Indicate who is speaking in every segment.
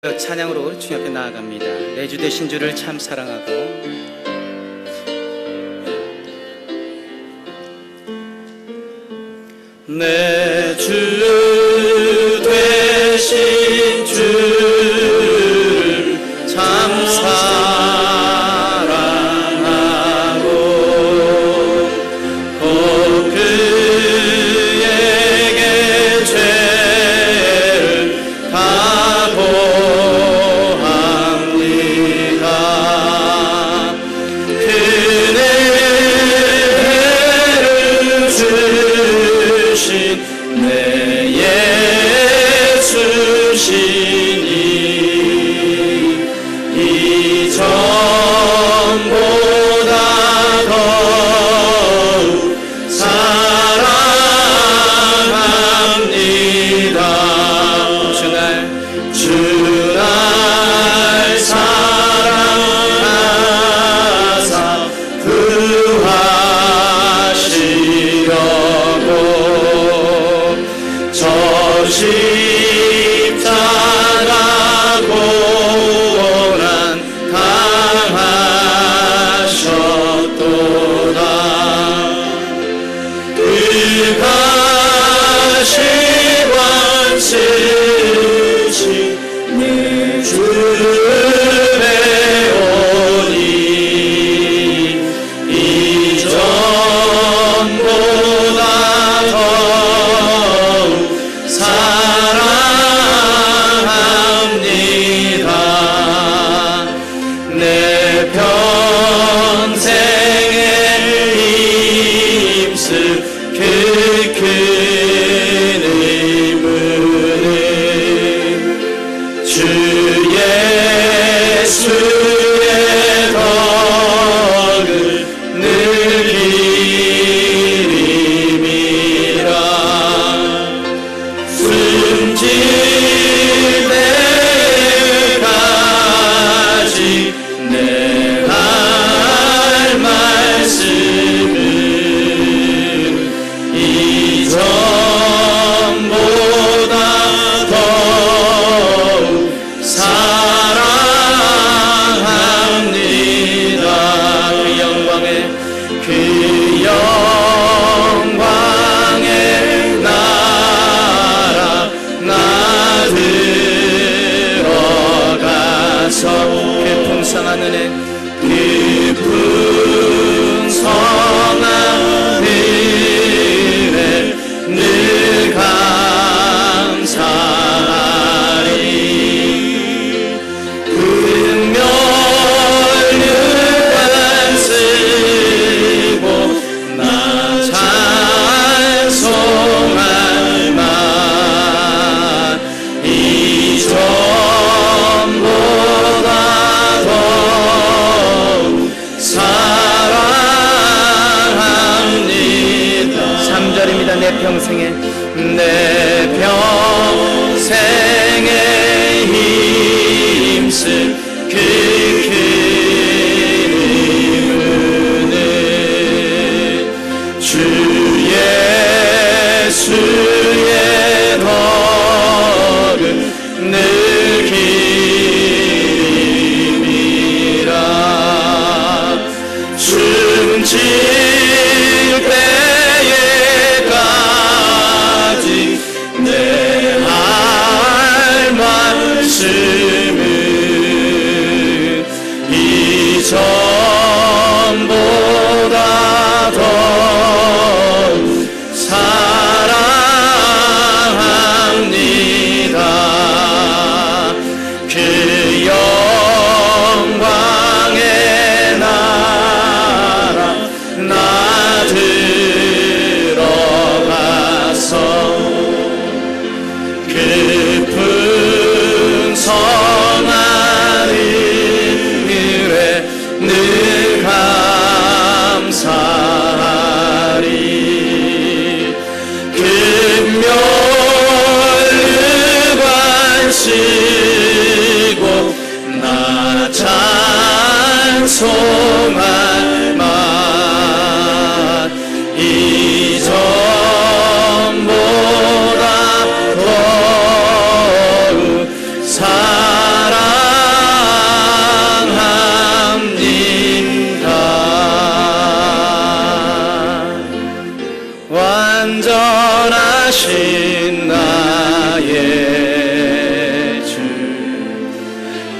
Speaker 1: 찬양으로 주님 앞에 나아갑니다. 내 주 되신 주를 참 사랑하고 내 주 되신 주를 참 사랑하고 곧 그에게 죄를 다 고합니다. 그네를 주신 내 예수시니 이전보다 더욱 사랑합니다. 주날 사랑하사 구하시려고 저 십자가 고난 당하셨도다. 그가 시관 쓰신 내 주의 오니 이전보다 더욱 사랑합니다. 내 평생에 힘쓰 그 큰 의무는 주 예수의 덕을 느끼림이라. 숨질 때까지 내 할 말씀은 이전보다 더욱 사랑합니다. 그 영광의 나라 나 들어가서 그 풍성한 은혜 그 풍성한 은혜 늘 감사하리. 금멸류관 쓰고 나 찬송할 만 이전보다 더욱 사랑합니다. 3절입니다. 내 평생에 힘쓸 그 큰 의무는 주 예수의 덕을 느끼림이라. 숨질 때에까지 내 할 말씀은 이전보다 더욱 사랑합니다. 그 영광의 나라 나 들어가서 그 풍성한 은혜 늘 감사하리. 금멸류관 쓰고 나 찬송할 만 이전보다 더욱 사랑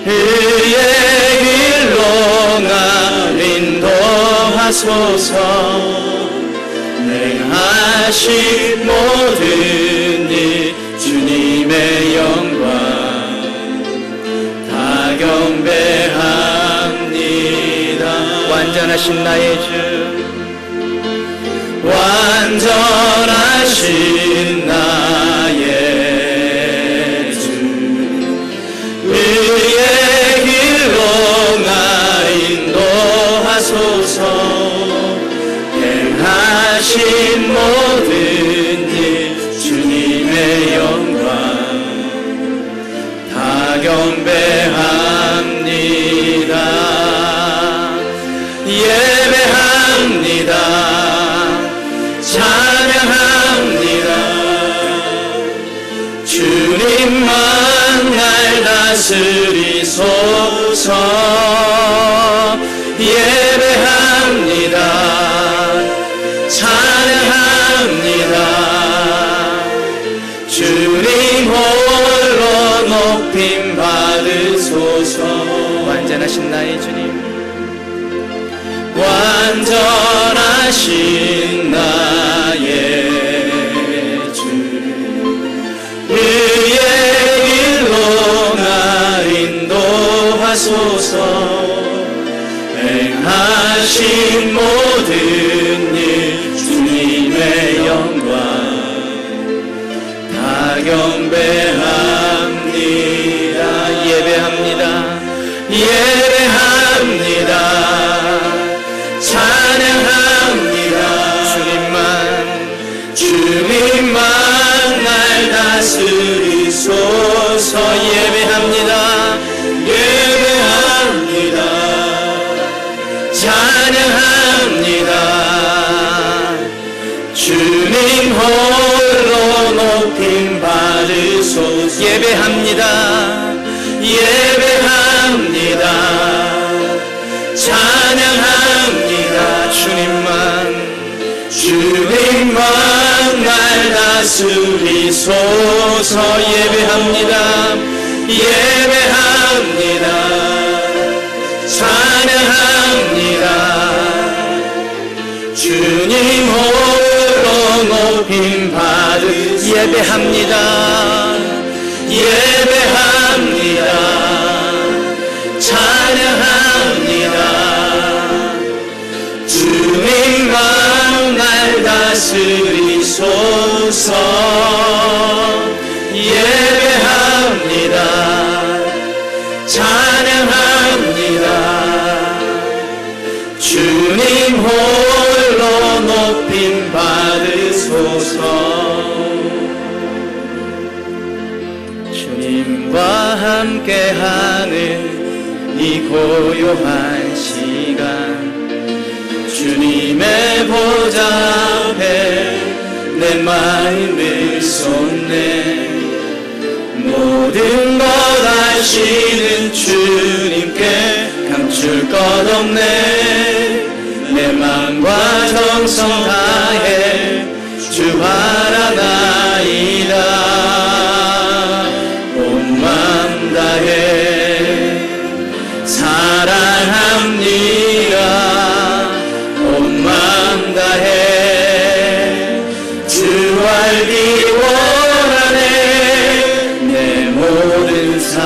Speaker 1: 의의 길로 날 인도하소서. 행하신 모든 일 주님의 영광 다 경배합니다. 완전하신 나의 주, 완전하신 나의 주, 의의 길로 날 인도하소서. 행하신 모든 일 주님의 영광 다 경배합니다. 예배합니다. 찬양합니다. 주님만 날 다스리소서. 예배합니다. 찬양합니다. 주님 홀로 높임 받으소서. 완전하신 나의 주님, 완전하신 나의 주, 의의 길로 날 인도하소서. 행하신 모든 일 주님의 영광 다 경배합니다. 예배합니다. 예배합니다. 찬양합니다. 주님만 날 다스리소서. 예배합니다. 예배합니다. 찬양합니다. 주님 홀로 높임 받으소서. 예배합니다. 예배합니다. 찬양합니다. 주님만 날 다스리소서. 예배합니다. 예배합니다. 찬양합니다. 주님 홀로 높임 받으. 예배합니다. 예배합니다. 찬양합니다. 주님만 날 다스리소서. 예배합니다. 찬양합니다. 주님 홀로 높임 받으소서. 주님과 함께하는 이 고요한 시간, 주님의 보좌 앞에 내 마음을 쏟네. 모든 것 아시는 주님께 감출 것 없네. 내 마음과 정성 다해 주 바라나이다. 온 마음 다해 사랑합니다. 온 마음 다해 주 알기 원하네. 내 모든 삶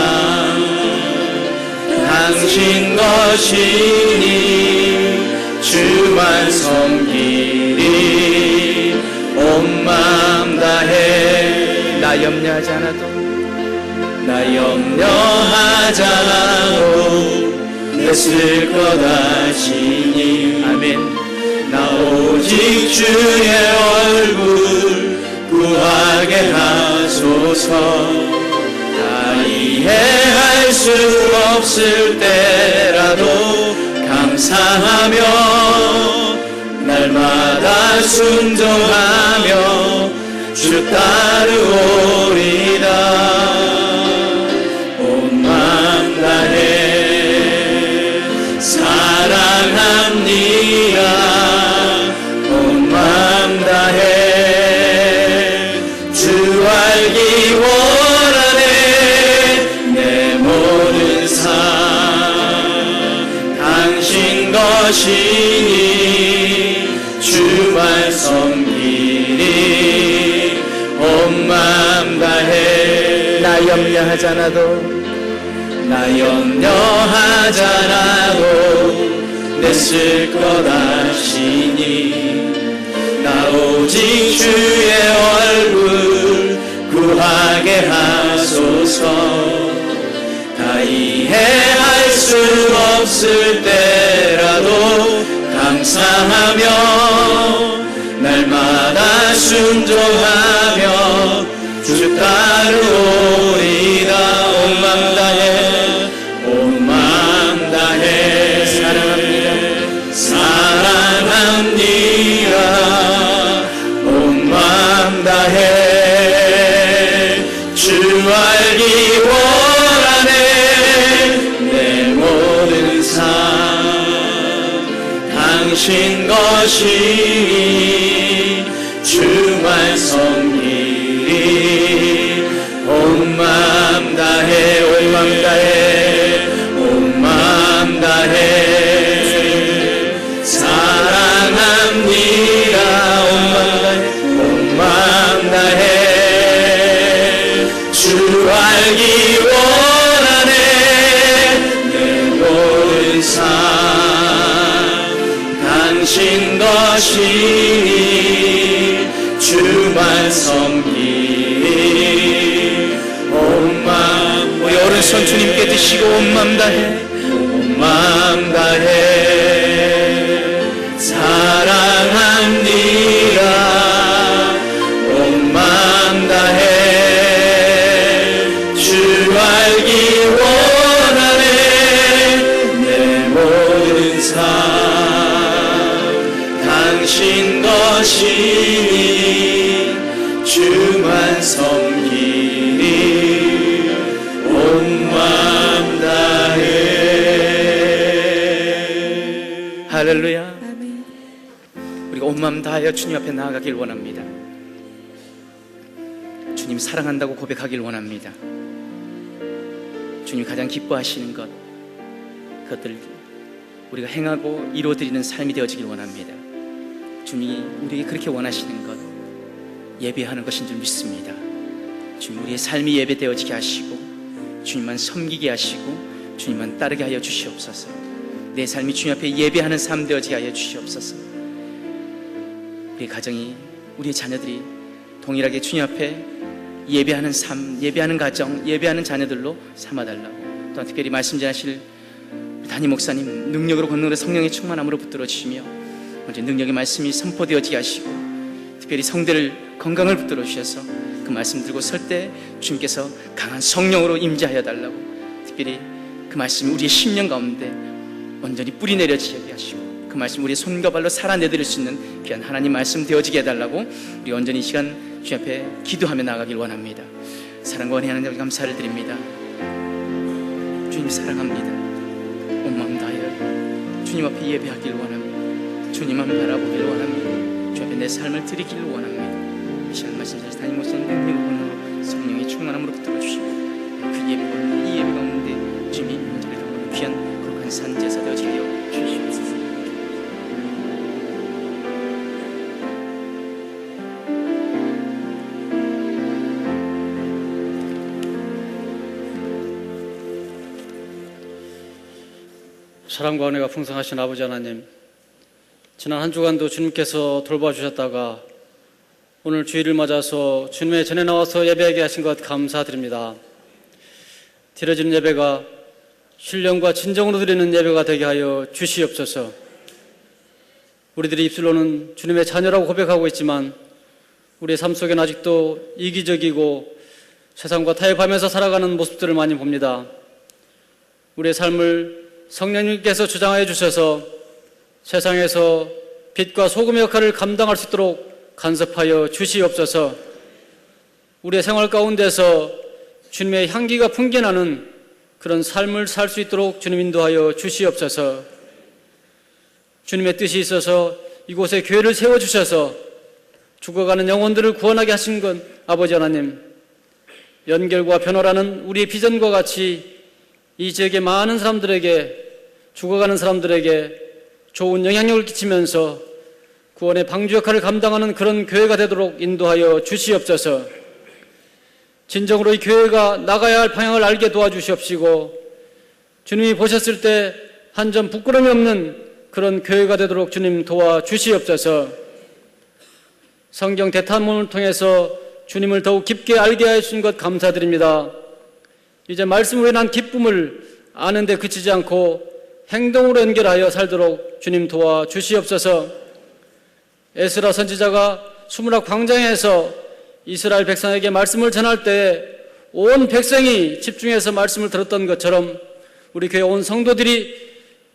Speaker 1: 당신 것이니 주만 섬기리. 온 마음 다해 나 염려하지 않아도, 나 염려하지 않아도 했을 것 아시니. 아멘. 나 오직 주의 얼굴 구하게 하소서. 다 이해할 수 없을 때라도 감사하며 날마다 순종하며 주 따르오리다. 온 마음 다해 사랑합니다. 온 마음 다해 주 알기 원하네. 내 모든 삶 것이니 주만 섬기니 온 마음 다해. 나 염려하잖아도 내 쓸 것 아시니 나 오직 주의 얼굴 구하게 하소서. 다 이해할 수 없을 때라도 감사하며 날마다 순종하며 주 따르오리다. 온 맘 다해 온 마음 다해 사랑합니다. 온 마음 다해 주 알기 원하네. 내 모든 삶 당신 것이니 주만 섬기리. 온 마음 다해 온 마음 다해 온 마음 다해 사랑합니다. 온 마음 다해 주 알기 원하네. 내 모든 삶 당신 것이니 주만 섬기니 온 마음. 우리 오른손 주님께 드시고 온 마음 다해 온 마음 다해 사랑합니다. 온 마음 다해 주 알기 원하네. 내 모든 삶 당신 것이니 주만 섬기니 온 마음 다해. 할렐루야.
Speaker 2: 아멘.
Speaker 1: 우리가 온 마음 다하여 주님 앞에 나아가길 원합니다. 주님 사랑한다고 고백하길 원합니다. 주님 가장 기뻐하시는 것, 그것들 우리가 행하고 이루어드리는 삶이 되어지길 원합니다. 주님이 우리에게 그렇게 원하시는 것, 예배하는 것인 줄 믿습니다. 주님 우리의 삶이 예배되어지게 하시고 주님만 섬기게 하시고 주님만 따르게 하여 주시옵소서. 내 삶이 주님 앞에 예배하는 삶 되어지게 하여 주시옵소서. 우리 가정이, 우리의 자녀들이 동일하게 주님 앞에 예배하는 삶, 예배하는 가정, 예배하는 자녀들로 삼아달라고. 또한 특별히 말씀 전하실 담임 목사님 능력으로 권능으로 성령의 충만함으로 붙들어 주시며 먼저 능력의 말씀이 선포되어지게 하시고 특별히 성대를 건강을 붙들어 주셔서 그 말씀 들고 설 때 주님께서 강한 성령으로 임재하여 달라고. 특별히 그 말씀이 우리의 심령 가운데 온전히 뿌리 내려지게 하시고 그 말씀 우리의 손과 발로 살아내드릴 수 있는 귀한 하나님 말씀 되어지게 해달라고. 우리 온전히 이 시간 주님 앞에 기도하며 나아가길 원합니다. 사랑과 은혜 하나님 감사를 드립니다. 주님 사랑합니다. 온 마음 다하여 주님 앞에 예배하길 원합니다. 주님만 바라보길 원합니다. 주 앞에 내 삶을 드리길 원합니다. 이 시간 말씀하신 담임 목사님 능력으로 성령의 충만함으로 붙들어 주시고 그 예배 가운데, 이 예배 가운데 주님이 저를 담는 귀한 거룩한 산제사 되어지게 하여 주시옵소서.
Speaker 3: 사랑과 은혜가 풍성하신 아버지 하나님, 지난 한 주간도 주님께서 돌봐주셨다가 오늘 주일을 맞아서 주님의 전에 나와서 예배하게 하신 것 감사드립니다. 드려지는 예배가 신령과 진정으로 드리는 예배가 되게 하여 주시옵소서. 우리들이 입술로는 주님의 자녀라고 고백하고 있지만 우리의 삶 속에는 아직도 이기적이고 세상과 타협하면서 살아가는 모습들을 많이 봅니다. 우리의 삶을 성령님께서 주장하여 주셔서 세상에서 빛과 소금의 역할을 감당할 수 있도록 간섭하여 주시옵소서. 우리의 생활 가운데서 주님의 향기가 풍겨나는 그런 삶을 살 수 있도록 주님 인도하여 주시옵소서. 주님의 뜻이 있어서 이곳에 교회를 세워주셔서 죽어가는 영혼들을 구원하게 하신 건 아버지 하나님, 연결과 변화라는 우리의 비전과 같이 이 지역의 많은 사람들에게, 죽어가는 사람들에게 좋은 영향력을 끼치면서 구원의 방주 역할을 감당하는 그런 교회가 되도록 인도하여 주시옵소서. 진정으로 이 교회가 나가야 할 방향을 알게 도와주시옵시고, 주님이 보셨을 때 한 점 부끄러움이 없는 그런 교회가 되도록 주님 도와주시옵소서. 성경 대탐문을 통해서 주님을 더욱 깊게 알게 하여 주신 것 감사드립니다. 이제 말씀으로 인한 기쁨을 아는 데 그치지 않고 행동으로 연결하여 살도록 주님 도와주시옵소서. 에스라 선지자가 수문학 광장에서 이스라엘 백성에게 말씀을 전할 때 온 백성이 집중해서 말씀을 들었던 것처럼 우리 교회 온 성도들이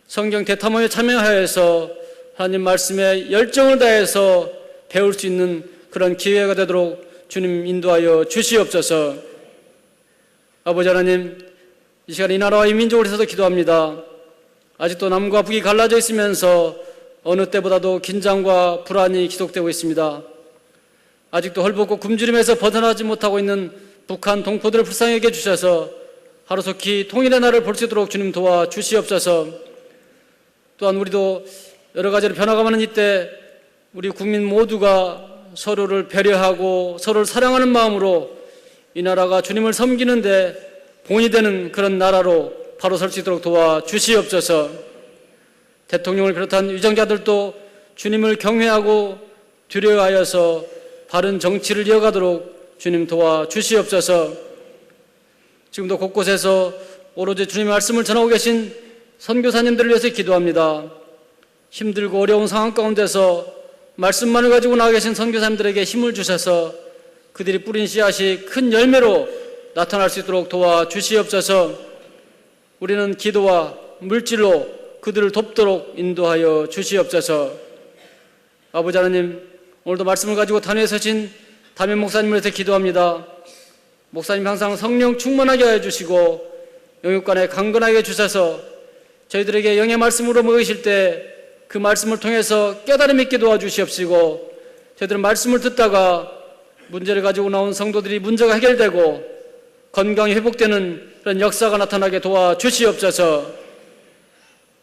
Speaker 3: 성경 대탐험에 참여하여서 하나님 말씀에 열정을 다해서 배울 수 있는 그런 기회가 되도록 주님 인도하여 주시옵소서. 아버지 하나님, 이 시간 이 나라와 이 민족을 위해서도 기도합니다. 아직도 남과 북이 갈라져 있으면서 어느 때보다도 긴장과 불안이 지속되고 있습니다. 아직도 헐벗고 굶주림에서 벗어나지 못하고 있는 북한 동포들을 불쌍히 여겨 주셔서 하루속히 통일의 날을 볼 수 있도록 주님 도와주시옵소서. 또한 우리도 여러 가지로 변화가 많은 이때 우리 국민 모두가 서로를 배려하고 서로를 사랑하는 마음으로 이 나라가 주님을 섬기는데 본이 되는 그런 나라로 바로 설 수 있도록 도와주시옵소서. 대통령을 비롯한 위정자들도 주님을 경외하고 두려워하여서 바른 정치를 이어가도록 주님 도와주시옵소서. 지금도 곳곳에서 오로지 주님의 말씀을 전하고 계신 선교사님들을 위해서 기도합니다. 힘들고 어려운 상황 가운데서 말씀만을 가지고 나와 계신 선교사님들에게 힘을 주셔서 그들이 뿌린 씨앗이 큰 열매로 나타날 수 있도록 도와주시옵소서. 우리는 기도와 물질로 그들을 돕도록 인도하여 주시옵소서. 아버지 하나님, 오늘도 말씀을 가지고 단위에 서신 담임 목사님을 위해서 기도합니다. 목사님 항상 성령 충만하게 하여 주시고 영육간에 강건하게 주셔서 저희들에게 영의 말씀으로 먹이실 때 그 말씀을 통해서 깨달음 있게 도와주시옵시고, 저희들은 말씀을 듣다가 문제를 가지고 나온 성도들이 문제가 해결되고 건강이 회복되는 그런 역사가 나타나게 도와주시옵소서.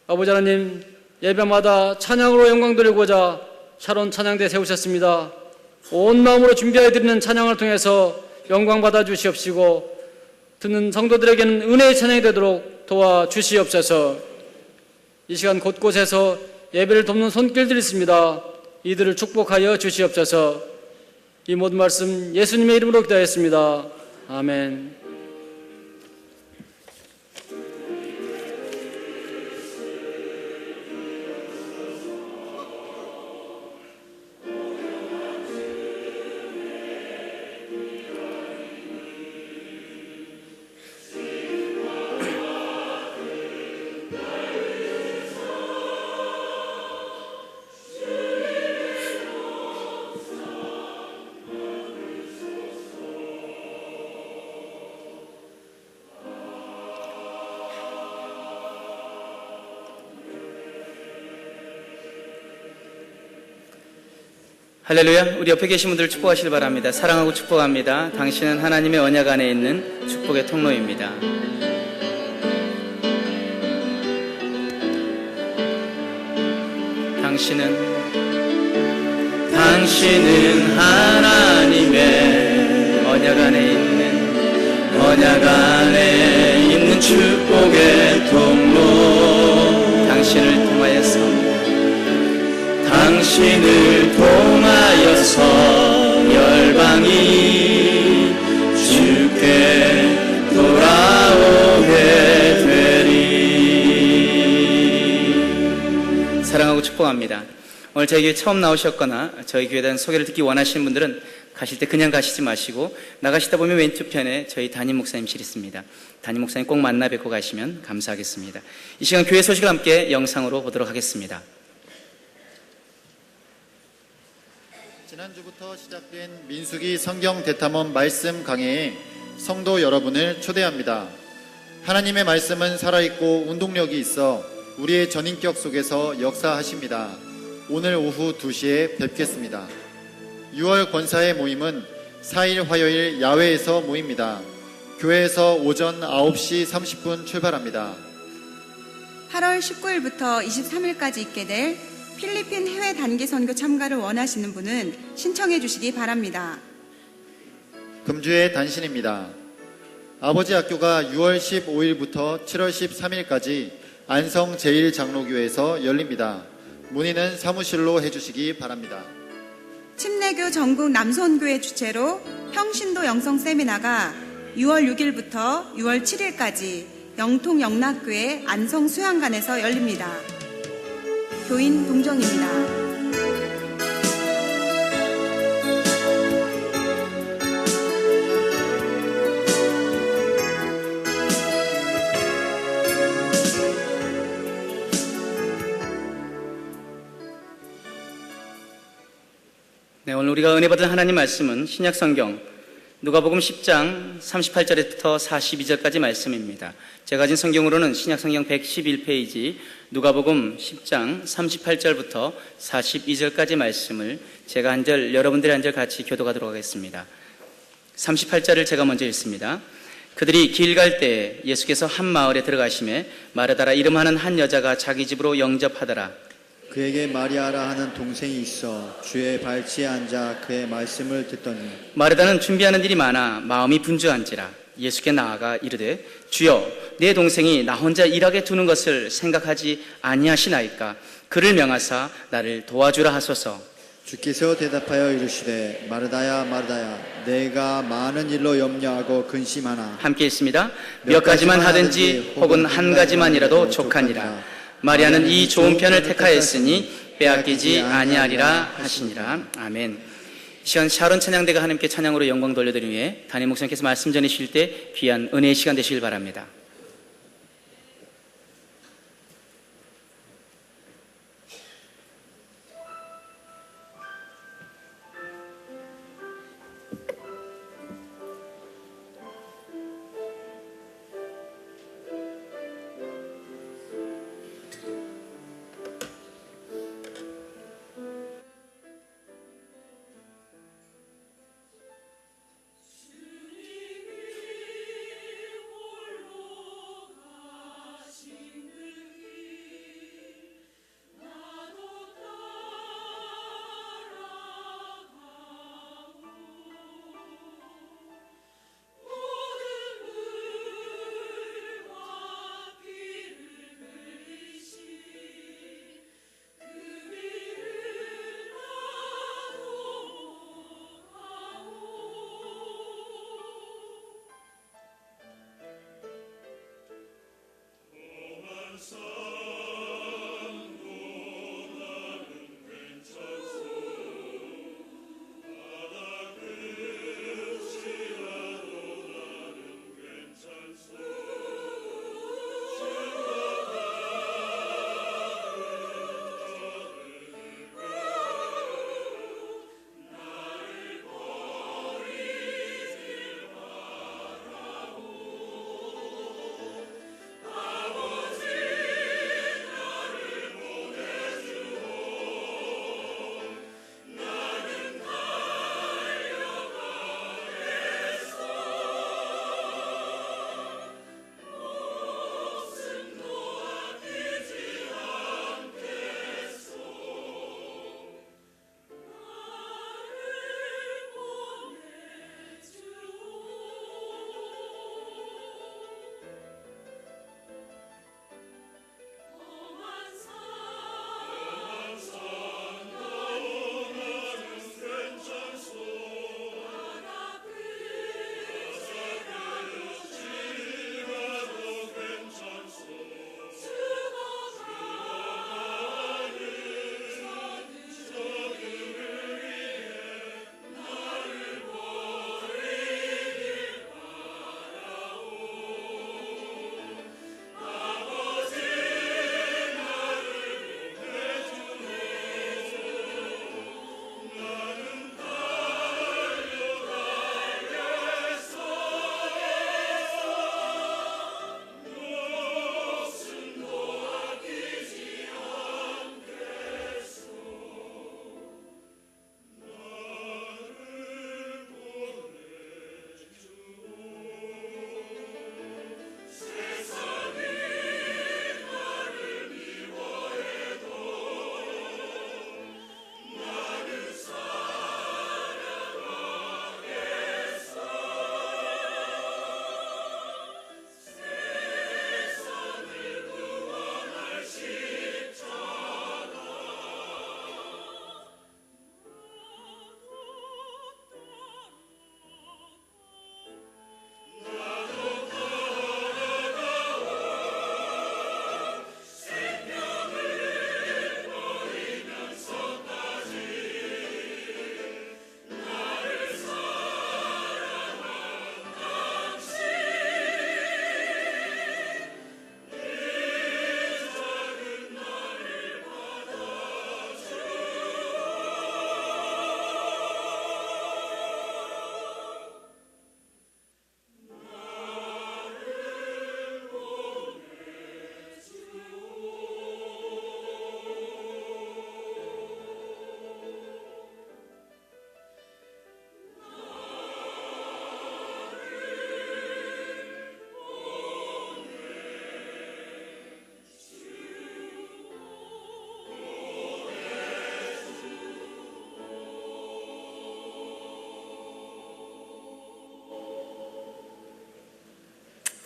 Speaker 3: 아버지 하나님, 예배마다 찬양으로 영광 돌리고자 샤론 찬양대 세우셨습니다. 온 마음으로 준비하여 드리는 찬양을 통해서 영광 받아 주시옵시고 듣는 성도들에게는 은혜의 찬양이 되도록 도와주시옵소서. 이 시간 곳곳에서 예배를 돕는 손길들이 있습니다. 이들을 축복하여 주시옵소서. 이 모든 말씀 예수님의 이름으로 기도하였습니다. 아멘.
Speaker 1: 할렐루야. 우리 옆에 계신 분들 축복하시길 바랍니다. 사랑하고 축복합니다. 당신은 하나님의 언약 안에 있는 축복의 통로입니다. 당신은 하나님의 언약 안에 있는 축복의 통로. 당신을 통하여서 열방이 주께 돌아오게 되리. 사랑하고 축복합니다. 오늘 저희 교회 처음 나오셨거나 저희 교회에 대한 소개를 듣기 원하시는 분들은 가실 때 그냥 가시지 마시고 나가시다 보면 왼쪽 편에 저희 담임 목사님실 있습니다. 담임 목사님 꼭 만나 뵙고 가시면 감사하겠습니다. 이 시간 교회 소식을 함께 영상으로 보도록 하겠습니다.
Speaker 2: 지난주부터 시작된 민수기 성경 대탐험 말씀 강해에 성도 여러분을 초대합니다. 하나님의 말씀은 살아있고 운동력이 있어 우리의 전인격 속에서 역사하십니다. 오늘 오후 2시에 뵙겠습니다. 6월 권사의 모임은 4일 화요일 야외에서 모입니다. 교회에서 오전 9시 30분 출발합니다.
Speaker 4: 8월 19일부터 23일까지 있게 될 필리핀 해외 단기 선교 참가를 원하시는 분은 신청해 주시기 바랍니다.
Speaker 2: 금주의 단신입니다. 아버지 학교가 6월 15일부터 7월 13일까지 안성 제1장로교에서 열립니다. 문의는 사무실로 해주시기 바랍니다.
Speaker 4: 침례교 전국 남선교회 주최로 평신도 영성 세미나가 6월 6일부터 6월 7일까지 영통 영락교회 안성 수양관에서 열립니다. 교인 동정입니다.
Speaker 1: 네, 오늘 우리가 은혜 받은 하나님 말씀은 신약 성경 누가복음 10장 38절부터 42절까지 말씀입니다. 제가 가진 성경으로는 신약 성경 111페이지 누가복음 10장 38절부터 42절까지 말씀을 제가 한 절, 여러분들이 한 절 같이 교독하도록 하겠습니다. 38절을 제가 먼저 읽습니다. 그들이 길 갈 때 예수께서 한 마을에 들어가시매 마르다라 이름하는 한 여자가 자기 집으로 영접하더라.
Speaker 5: 그에게 마리아라 하는 동생이 있어 주의 발치에 앉아 그의 말씀을 듣더니
Speaker 1: 마르다는 준비하는 일이 많아 마음이 분주한지라 예수께 나아가 이르되 주여 내 동생이 나 혼자 일하게 두는 것을 생각하지 아니하시나이까 그를 명하사 나를 도와주라 하소서.
Speaker 5: 주께서 대답하여 이르시되 마르다야 마르다야 내가 많은 일로 염려하고 근심하나
Speaker 1: 함께 있습니다. 몇 가지만 하든지 혹은 한 가지만이라도 족하니라. 마리아는 이 좋은 편을 택하였으니 빼앗기지 아니하리라 하시니라. 아멘. 이 시간 샤론 찬양대가 하나님께 찬양으로 영광 돌려드린 후에 담임 목사님께서 말씀 전해주실 때 귀한 은혜의 시간 되시길 바랍니다.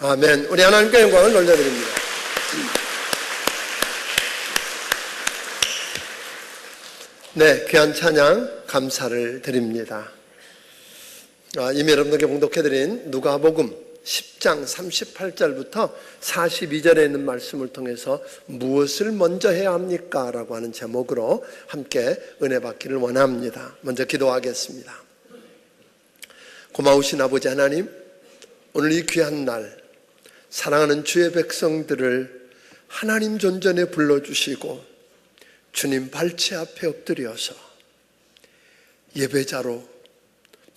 Speaker 6: 아멘. 우리 하나님께 영광을 돌려드립니다. 네, 귀한 찬양 감사를 드립니다. 이미 여러분들께 봉독해드린 누가복음 10장 38절부터 42절에 있는 말씀을 통해서 무엇을 먼저 해야 합니까? 라고 하는 제목으로 함께 은혜 받기를 원합니다. 먼저 기도하겠습니다. 고마우신 아버지 하나님, 오늘 이 귀한 날 사랑하는 주의 백성들을 하나님 존전에 불러주시고 주님 발치 앞에 엎드려서 예배자로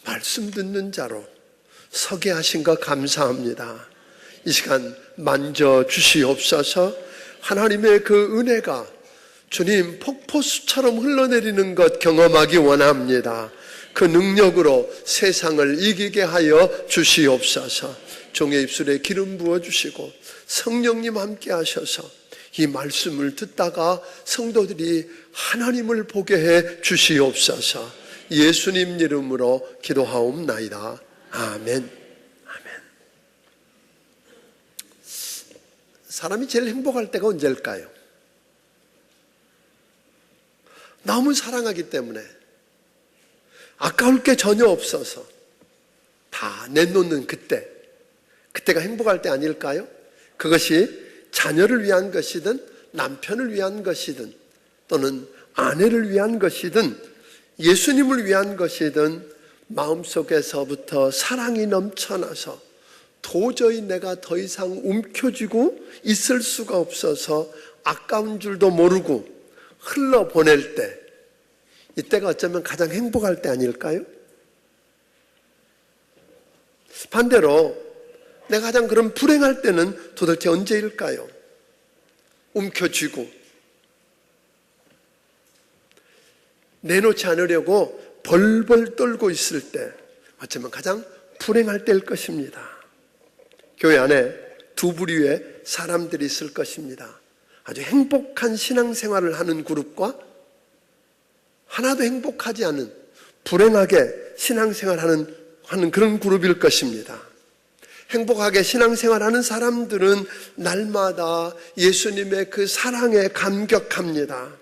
Speaker 6: 말씀 듣는 자로 서게 하신 것 감사합니다. 이 시간 만져주시옵소서. 하나님의 그 은혜가 주님 폭포수처럼 흘러내리는 것 경험하기 원합니다. 그 능력으로 세상을 이기게 하여 주시옵소서. 종의 입술에 기름 부어주시고 성령님 함께 하셔서 이 말씀을 듣다가 성도들이 하나님을 보게 해 주시옵소서. 예수님 이름으로 기도하옵나이다. 아멘. 아멘. 사람이 제일 행복할 때가 언제일까요? 너무 사랑하기 때문에 아까울 게 전혀 없어서 다 내놓는 그때가 행복할 때 아닐까요? 그것이 자녀를 위한 것이든 남편을 위한 것이든 또는 아내를 위한 것이든 예수님을 위한 것이든 마음속에서부터 사랑이 넘쳐나서 도저히 내가 더 이상 움켜쥐고 있을 수가 없어서 아까운 줄도 모르고 흘러보낼 때, 이때가 어쩌면 가장 행복할 때 아닐까요? 반대로 내가 가장 그런 불행할 때는 도대체 언제일까요? 움켜쥐고 내놓지 않으려고 벌벌 떨고 있을 때 어쩌면 가장 불행할 때일 것입니다. 교회 안에 두 부류의 사람들이 있을 것입니다. 아주 행복한 신앙생활을 하는 그룹과 하나도 행복하지 않은 불행하게 신앙생활하는 그런 그룹일 것입니다. 행복하게 신앙생활하는 사람들은 날마다 예수님의 그 사랑에 감격합니다.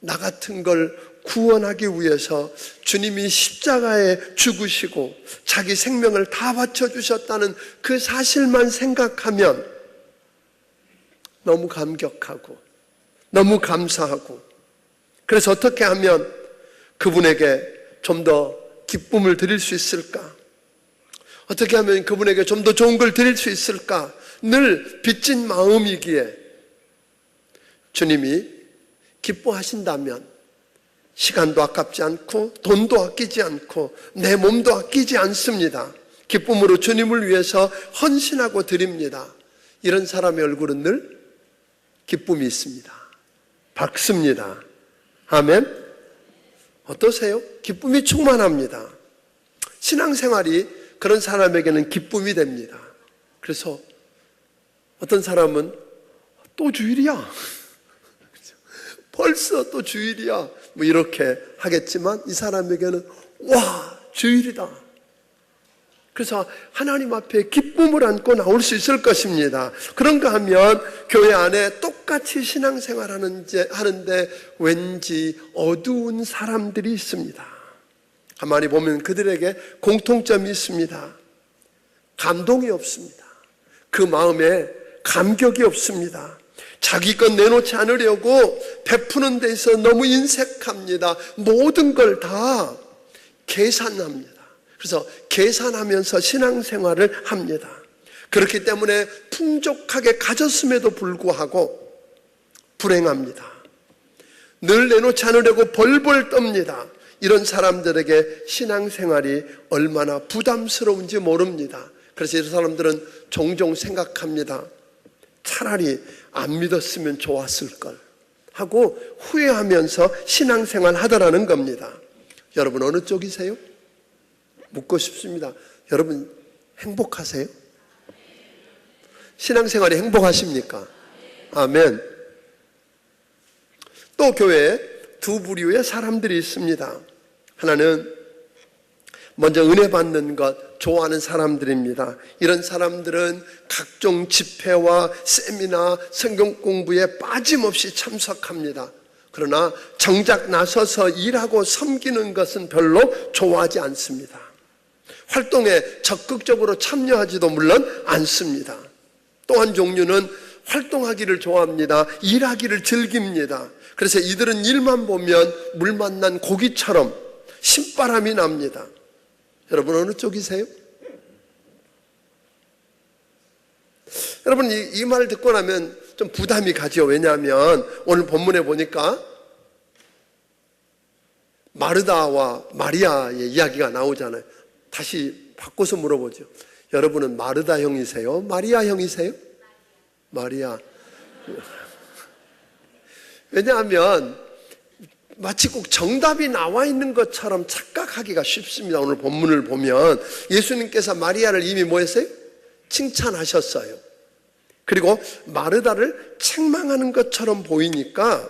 Speaker 6: 나 같은 걸 구원하기 위해서 주님이 십자가에 죽으시고 자기 생명을 다 바쳐주셨다는 그 사실만 생각하면 너무 감격하고 너무 감사하고, 그래서 어떻게 하면 그분에게 좀 더 기쁨을 드릴 수 있을까? 어떻게 하면 그분에게 좀 더 좋은 걸 드릴 수 있을까? 늘 빚진 마음이기에 주님이 기뻐하신다면 시간도 아깝지 않고 돈도 아끼지 않고 내 몸도 아끼지 않습니다. 기쁨으로 주님을 위해서 헌신하고 드립니다. 이런 사람의 얼굴은 늘 기쁨이 있습니다. 밝습니다. 아멘. 어떠세요? 기쁨이 충만합니다. 신앙생활이 그런 사람에게는 기쁨이 됩니다. 그래서 어떤 사람은 또 주일이야, 벌써 또 주일이야, 뭐 이렇게 하겠지만 이 사람에게는 와, 주일이다. 그래서 하나님 앞에 기쁨을 안고 나올 수 있을 것입니다. 그런가 하면 교회 안에 똑같이 신앙생활 하는데 왠지 어두운 사람들이 있습니다. 가만히 보면 그들에게 공통점이 있습니다. 감동이 없습니다. 그 마음에 감격이 없습니다. 자기 것 내놓지 않으려고 베푸는 데 있어 너무 인색합니다. 모든 걸 다 계산합니다. 그래서 계산하면서 신앙생활을 합니다. 그렇기 때문에 풍족하게 가졌음에도 불구하고 불행합니다. 늘 내놓지 않으려고 벌벌 떱니다. 이런 사람들에게 신앙생활이 얼마나 부담스러운지 모릅니다. 그래서 이런 사람들은 종종 생각합니다. 차라리 안 믿었으면 좋았을 걸 하고 후회하면서 신앙생활 하더라는 겁니다. 여러분 어느 쪽이세요? 묻고 싶습니다. 여러분 행복하세요? 신앙생활이 행복하십니까? 아멘. 또 교회에 두 부류의 사람들이 있습니다. 하나는 먼저 은혜 받는 것, 좋아하는 사람들입니다. 이런 사람들은 각종 집회와 세미나, 성경 공부에 빠짐없이 참석합니다. 그러나 정작 나서서 일하고 섬기는 것은 별로 좋아하지 않습니다. 활동에 적극적으로 참여하지도 물론 않습니다. 또 한 종류는 활동하기를 좋아합니다. 일하기를 즐깁니다. 그래서 이들은 일만 보면 물 만난 고기처럼 신바람이 납니다. 여러분 어느 쪽이세요? 여러분 이 말을 듣고 나면 좀 부담이 가죠. 왜냐하면 오늘 본문에 보니까 마르다와 마리아의 이야기가 나오잖아요. 다시 바꿔서 물어보죠. 여러분은 마르다 형이세요? 마리아 형이세요? 마리아. 왜냐하면 마치 꼭 정답이 나와 있는 것처럼 착각하기가 쉽습니다. 오늘 본문을 보면 예수님께서 마리아를 이미 뭐 했어요? 칭찬하셨어요. 그리고 마르다를 책망하는 것처럼 보이니까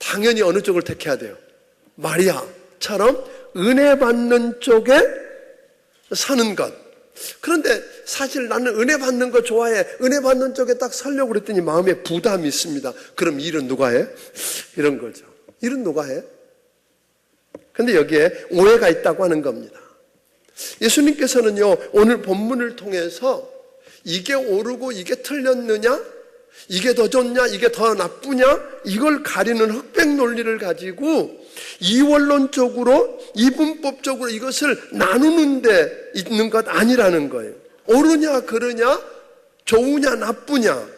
Speaker 6: 당연히 어느 쪽을 택해야 돼요? 마리아처럼 은혜 받는 쪽에 서는 것. 그런데 사실 나는 은혜 받는 거 좋아해. 은혜 받는 쪽에 딱 서려고 그랬더니 마음에 부담이 있습니다. 그럼 일은 누가 해? 이런 거죠. 일은 누가 해? 근데 여기에 오해가 있다고 하는 겁니다. 예수님께서는요, 오늘 본문을 통해서 이게 오르고 이게 틀렸느냐? 이게 더 좋냐? 이게 더 나쁘냐? 이걸 가리는 흑백 논리를 가지고 이원론적으로, 이분법적으로 이것을 나누는 데 있는 것 아니라는 거예요. 옳으냐, 그르냐, 좋으냐, 나쁘냐,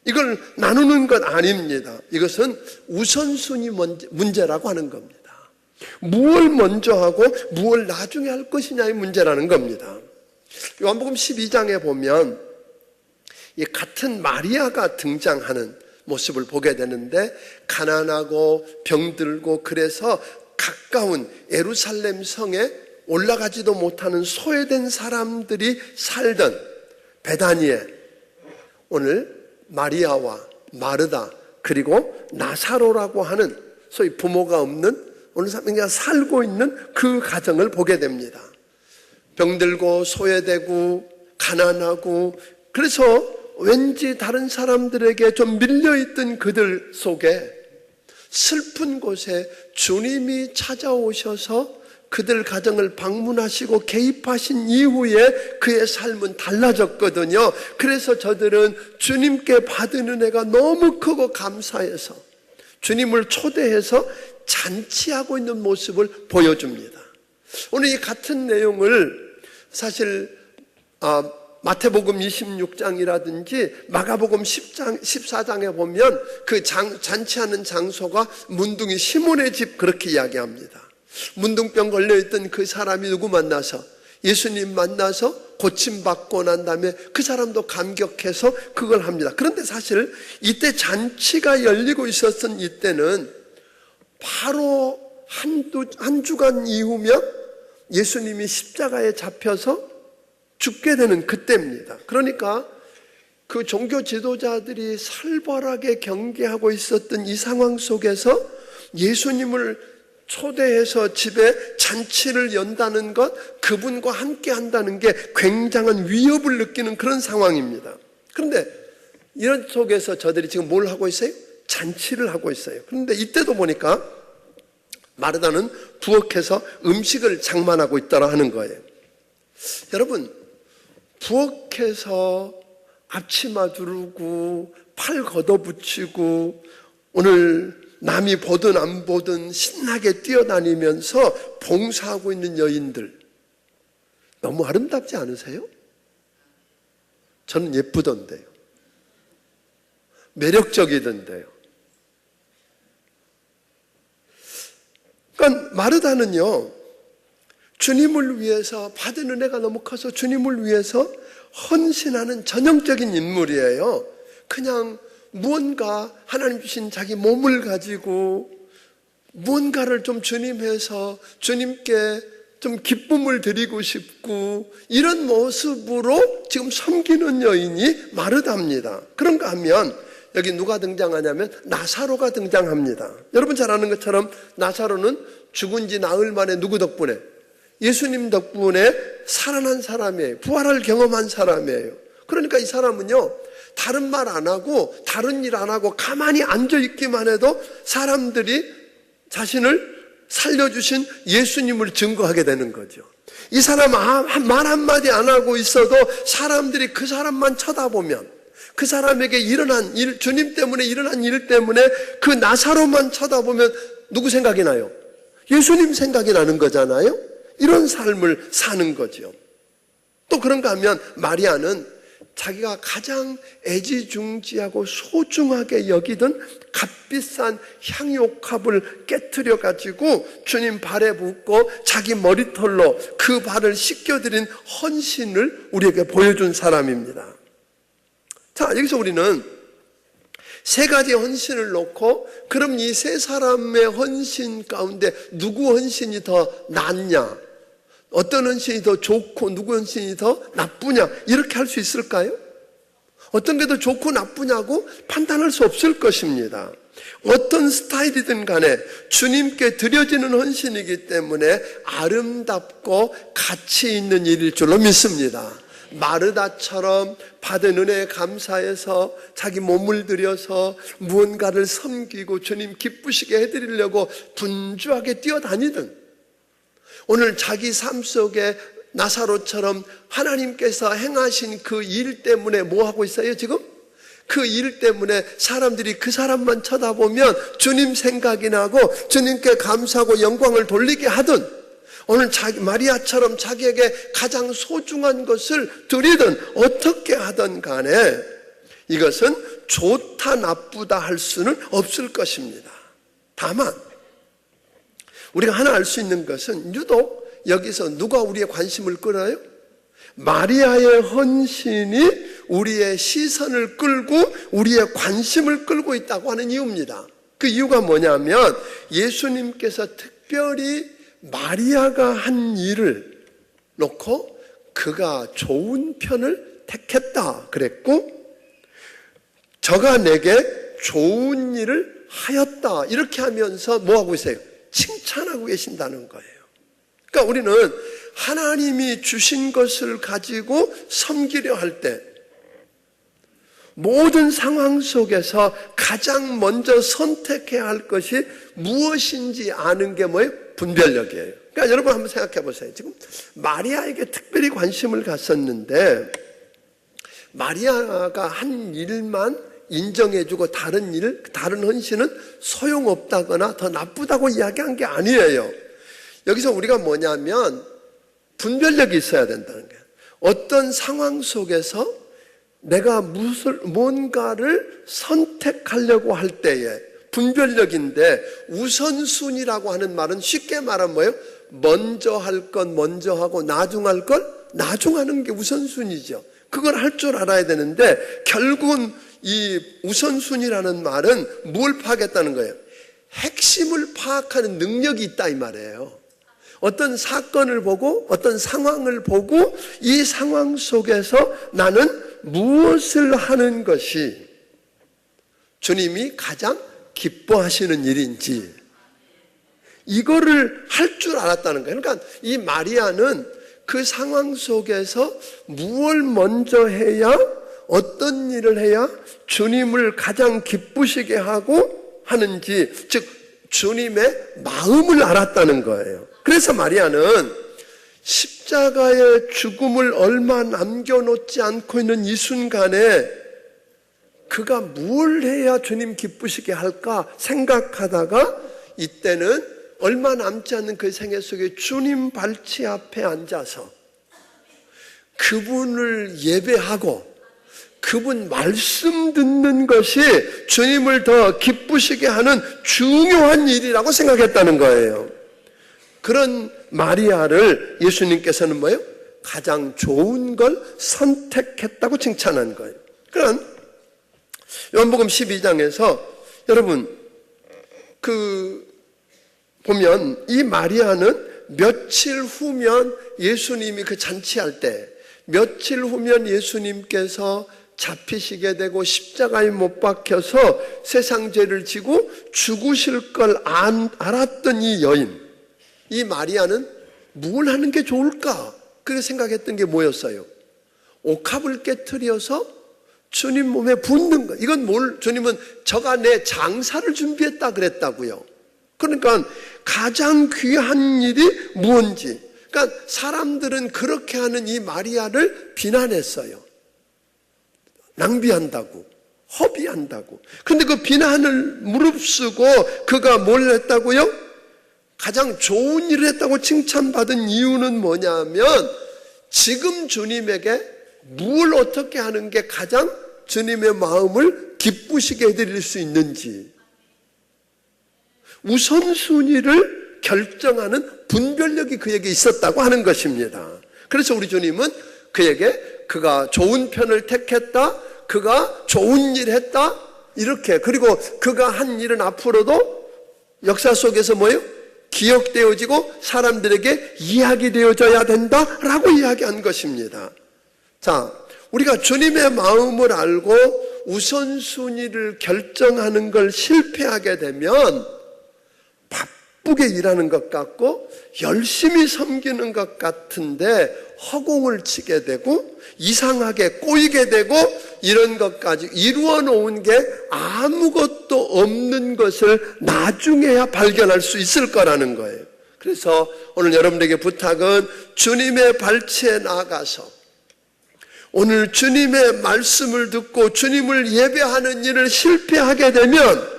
Speaker 6: 이걸 나누는 것 아닙니다. 이것은 우선순위 문제라고 하는 겁니다. 무엇을 먼저 하고 무엇을 나중에 할 것이냐의 문제라는 겁니다. 요한복음 12장에 보면 이 같은 마리아가 등장하는 모습을 보게 되는데, 가난하고 병들고 그래서 가까운 예루살렘 성에 올라가지도 못하는 소외된 사람들이 살던 베다니에 오늘 마리아와 마르다 그리고 나사로라고 하는 소위 부모가 없는 오늘 사람이 살고 있는 그 가정을 보게 됩니다. 병들고 소외되고 가난하고, 그래서 왠지 다른 사람들에게 좀 밀려있던 그들 속에 슬픈 곳에 주님이 찾아오셔서 그들 가정을 방문하시고 개입하신 이후에 그의 삶은 달라졌거든요. 그래서 저들은 주님께 받은 은혜가 너무 크고 감사해서 주님을 초대해서 잔치하고 있는 모습을 보여줍니다. 오늘 이 같은 내용을 사실 마태복음 26장이라든지 마가복음 14장에 보면 그 잔치하는 장소가 문둥이 시몬의 집, 그렇게 이야기합니다. 문둥병 걸려있던 그 사람이 누구 만나서? 예수님 만나서 고침받고 난 다음에 그 사람도 감격해서 그걸 합니다. 그런데 사실 이때 잔치가 열리고 있었던 이때는 바로 한 주간 이후면 예수님이 십자가에 잡혀서 죽게 되는 그때입니다. 그러니까 그 종교 지도자들이 살벌하게 경계하고 있었던 이 상황 속에서 예수님을 초대해서 집에 잔치를 연다는 것, 그분과 함께 한다는 게 굉장한 위협을 느끼는 그런 상황입니다. 그런데 이런 속에서 저들이 지금 뭘 하고 있어요? 잔치를 하고 있어요. 그런데 이때도 보니까 마르다는 부엌에서 음식을 장만하고 있다고 하는 거예요. 여러분, 부엌에서 앞치마 두르고 팔 걷어붙이고 오늘 남이 보든 안 보든 신나게 뛰어다니면서 봉사하고 있는 여인들, 너무 아름답지 않으세요? 저는 예쁘던데요. 매력적이던데요. 그러니까 마르다는요, 주님을 위해서 받은 은혜가 너무 커서 주님을 위해서 헌신하는 전형적인 인물이에요. 그냥 무언가 하나님 주신 자기 몸을 가지고 무언가를 좀 주님해서 주님께 좀 기쁨을 드리고 싶고, 이런 모습으로 지금 섬기는 여인이 마르다입니다. 그런가 하면 여기 누가 등장하냐면 나사로가 등장합니다. 여러분 잘 아는 것처럼 나사로는 죽은 지 나흘 만에 누구 덕분에? 예수님 덕분에 살아난 사람이에요. 부활을 경험한 사람이에요. 그러니까 이 사람은요, 다른 말 안 하고 다른 일 안 하고 가만히 앉아 있기만 해도 사람들이 자신을 살려주신 예수님을 증거하게 되는 거죠. 이 사람 말 한마디 안 하고 있어도 사람들이 그 사람만 쳐다보면, 그 사람에게 일어난 일, 주님 때문에 일어난 일 때문에 그 나사로만 쳐다보면 누구 생각이 나요? 예수님 생각이 나는 거잖아요. 이런 삶을 사는 거죠. 또 그런가 하면 마리아는 자기가 가장 애지중지하고 소중하게 여기던 값비싼 향유옥합을 깨트려 가지고 주님 발에 붓고 자기 머리털로 그 발을 씻겨드린 헌신을 우리에게 보여준 사람입니다. 자, 여기서 우리는 세 가지 헌신을 놓고, 그럼 이 세 사람의 헌신 가운데 누구 헌신이 더 낫냐, 어떤 헌신이 더 좋고 누구 헌신이 더 나쁘냐, 이렇게 할 수 있을까요? 어떤 게 더 좋고 나쁘냐고 판단할 수 없을 것입니다. 어떤 스타일이든 간에 주님께 드려지는 헌신이기 때문에 아름답고 가치 있는 일일 줄로 믿습니다. 마르다처럼 받은 은혜에 감사해서 자기 몸을 들여서 무언가를 섬기고 주님 기쁘시게 해드리려고 분주하게 뛰어다니든, 오늘 자기 삶 속에 나사로처럼 하나님께서 행하신 그 일 때문에 뭐 하고 있어요 지금? 그 일 때문에 사람들이 그 사람만 쳐다보면 주님 생각이 나고 주님께 감사하고 영광을 돌리게 하든, 오늘 마리아처럼 자기에게 가장 소중한 것을 드리든 어떻게 하든 간에 이것은 좋다 나쁘다 할 수는 없을 것입니다. 다만 우리가 하나 알 수 있는 것은, 유독 여기서 누가 우리의 관심을 끌어요? 마리아의 헌신이 우리의 시선을 끌고 우리의 관심을 끌고 있다고 하는 이유입니다. 그 이유가 뭐냐면, 예수님께서 특별히 마리아가 한 일을 놓고 그가 좋은 편을 택했다 그랬고, 저가 내게 좋은 일을 하였다 이렇게 하면서 뭐 하고 있어요? 칭찬하고 계신다는 거예요. 그러니까 우리는 하나님이 주신 것을 가지고 섬기려 할 때 모든 상황 속에서 가장 먼저 선택해야 할 것이 무엇인지 아는 게 뭐예요? 분별력이에요. 그러니까 여러분 한번 생각해 보세요. 지금 마리아에게 특별히 관심을 갔었는데, 마리아가 한 일만 인정해주고 다른 헌신은 소용없다거나 더 나쁘다고 이야기한 게 아니에요. 여기서 우리가 뭐냐면 분별력이 있어야 된다는 거예요. 어떤 상황 속에서 내가 뭔가를 선택하려고 할 때에 분별력인데, 우선순위라고 하는 말은 쉽게 말하면 뭐예요? 먼저 할 건 먼저 하고 나중 할 건 나중 하는 게 우선순위죠. 그걸 할 줄 알아야 되는데, 결국은 이 우선순위라는 말은 뭘 파악했다는 거예요? 핵심을 파악하는 능력이 있다 이 말이에요. 어떤 사건을 보고 어떤 상황을 보고 이 상황 속에서 나는 무엇을 하는 것이 주님이 가장 기뻐하시는 일인지, 이거를 할 줄 알았다는 거예요. 그러니까 이 마리아는 그 상황 속에서 무엇을 먼저 해야, 어떤 일을 해야 주님을 가장 기쁘시게 하고 하는지, 즉 주님의 마음을 알았다는 거예요. 그래서 마리아는 십자가의 죽음을 얼마 남겨놓지 않고 있는 이 순간에 그가 뭘 해야 주님 기쁘시게 할까 생각하다가, 이때는 얼마 남지 않는 그 생애 속에 주님 발치 앞에 앉아서 그분을 예배하고 그분 말씀 듣는 것이 주님을 더 기쁘시게 하는 중요한 일이라고 생각했다는 거예요. 그런 마리아를 예수님께서는 뭐예요? 가장 좋은 걸 선택했다고 칭찬한 거예요. 그럼 요한복음 12장에서 여러분 보면 이 마리아는 며칠 후면 예수님이 그 잔치할 때, 며칠 후면 예수님께서 잡히시게 되고 십자가에 못 박혀서 세상 죄를 지고 죽으실 걸 알았던 이 여인, 이 마리아는 뭘 하는 게 좋을까? 그렇게 생각했던 게 뭐였어요? 옥합을 깨트려서 주님 몸에 붓는 거. 이건 주님은 저가 내 장사를 준비했다 그랬다고요. 그러니까 가장 귀한 일이 무언지. 그러니까 사람들은 그렇게 하는 이 마리아를 비난했어요. 낭비한다고, 허비한다고. 그런데 그 비난을 무릅쓰고 그가 뭘 했다고요? 가장 좋은 일을 했다고 칭찬받은 이유는 뭐냐면 지금 주님에게 뭘 어떻게 하는 게 가장 주님의 마음을 기쁘시게 해드릴 수 있는지 우선순위를 결정하는 분별력이 그에게 있었다고 하는 것입니다. 그래서 우리 주님은 그에게 그가 좋은 편을 택했다, 그가 좋은 일 했다, 이렇게, 그리고 그가 한 일은 앞으로도 역사 속에서 뭐예요? 기억되어지고 사람들에게 이야기되어져야 된다라고 이야기한 것입니다. 자, 우리가 주님의 마음을 알고 우선순위를 결정하는 걸 실패하게 되면 바쁘게 일하는 것 같고 열심히 섬기는 것 같은데 허공을 치게 되고 이상하게 꼬이게 되고 이런 것까지 이루어 놓은 게 아무것도 없는 것을 나중에야 발견할 수 있을 거라는 거예요. 그래서 오늘 여러분에게 부탁은 주님의 발치에 나가서 오늘 주님의 말씀을 듣고 주님을 예배하는 일을 실패하게 되면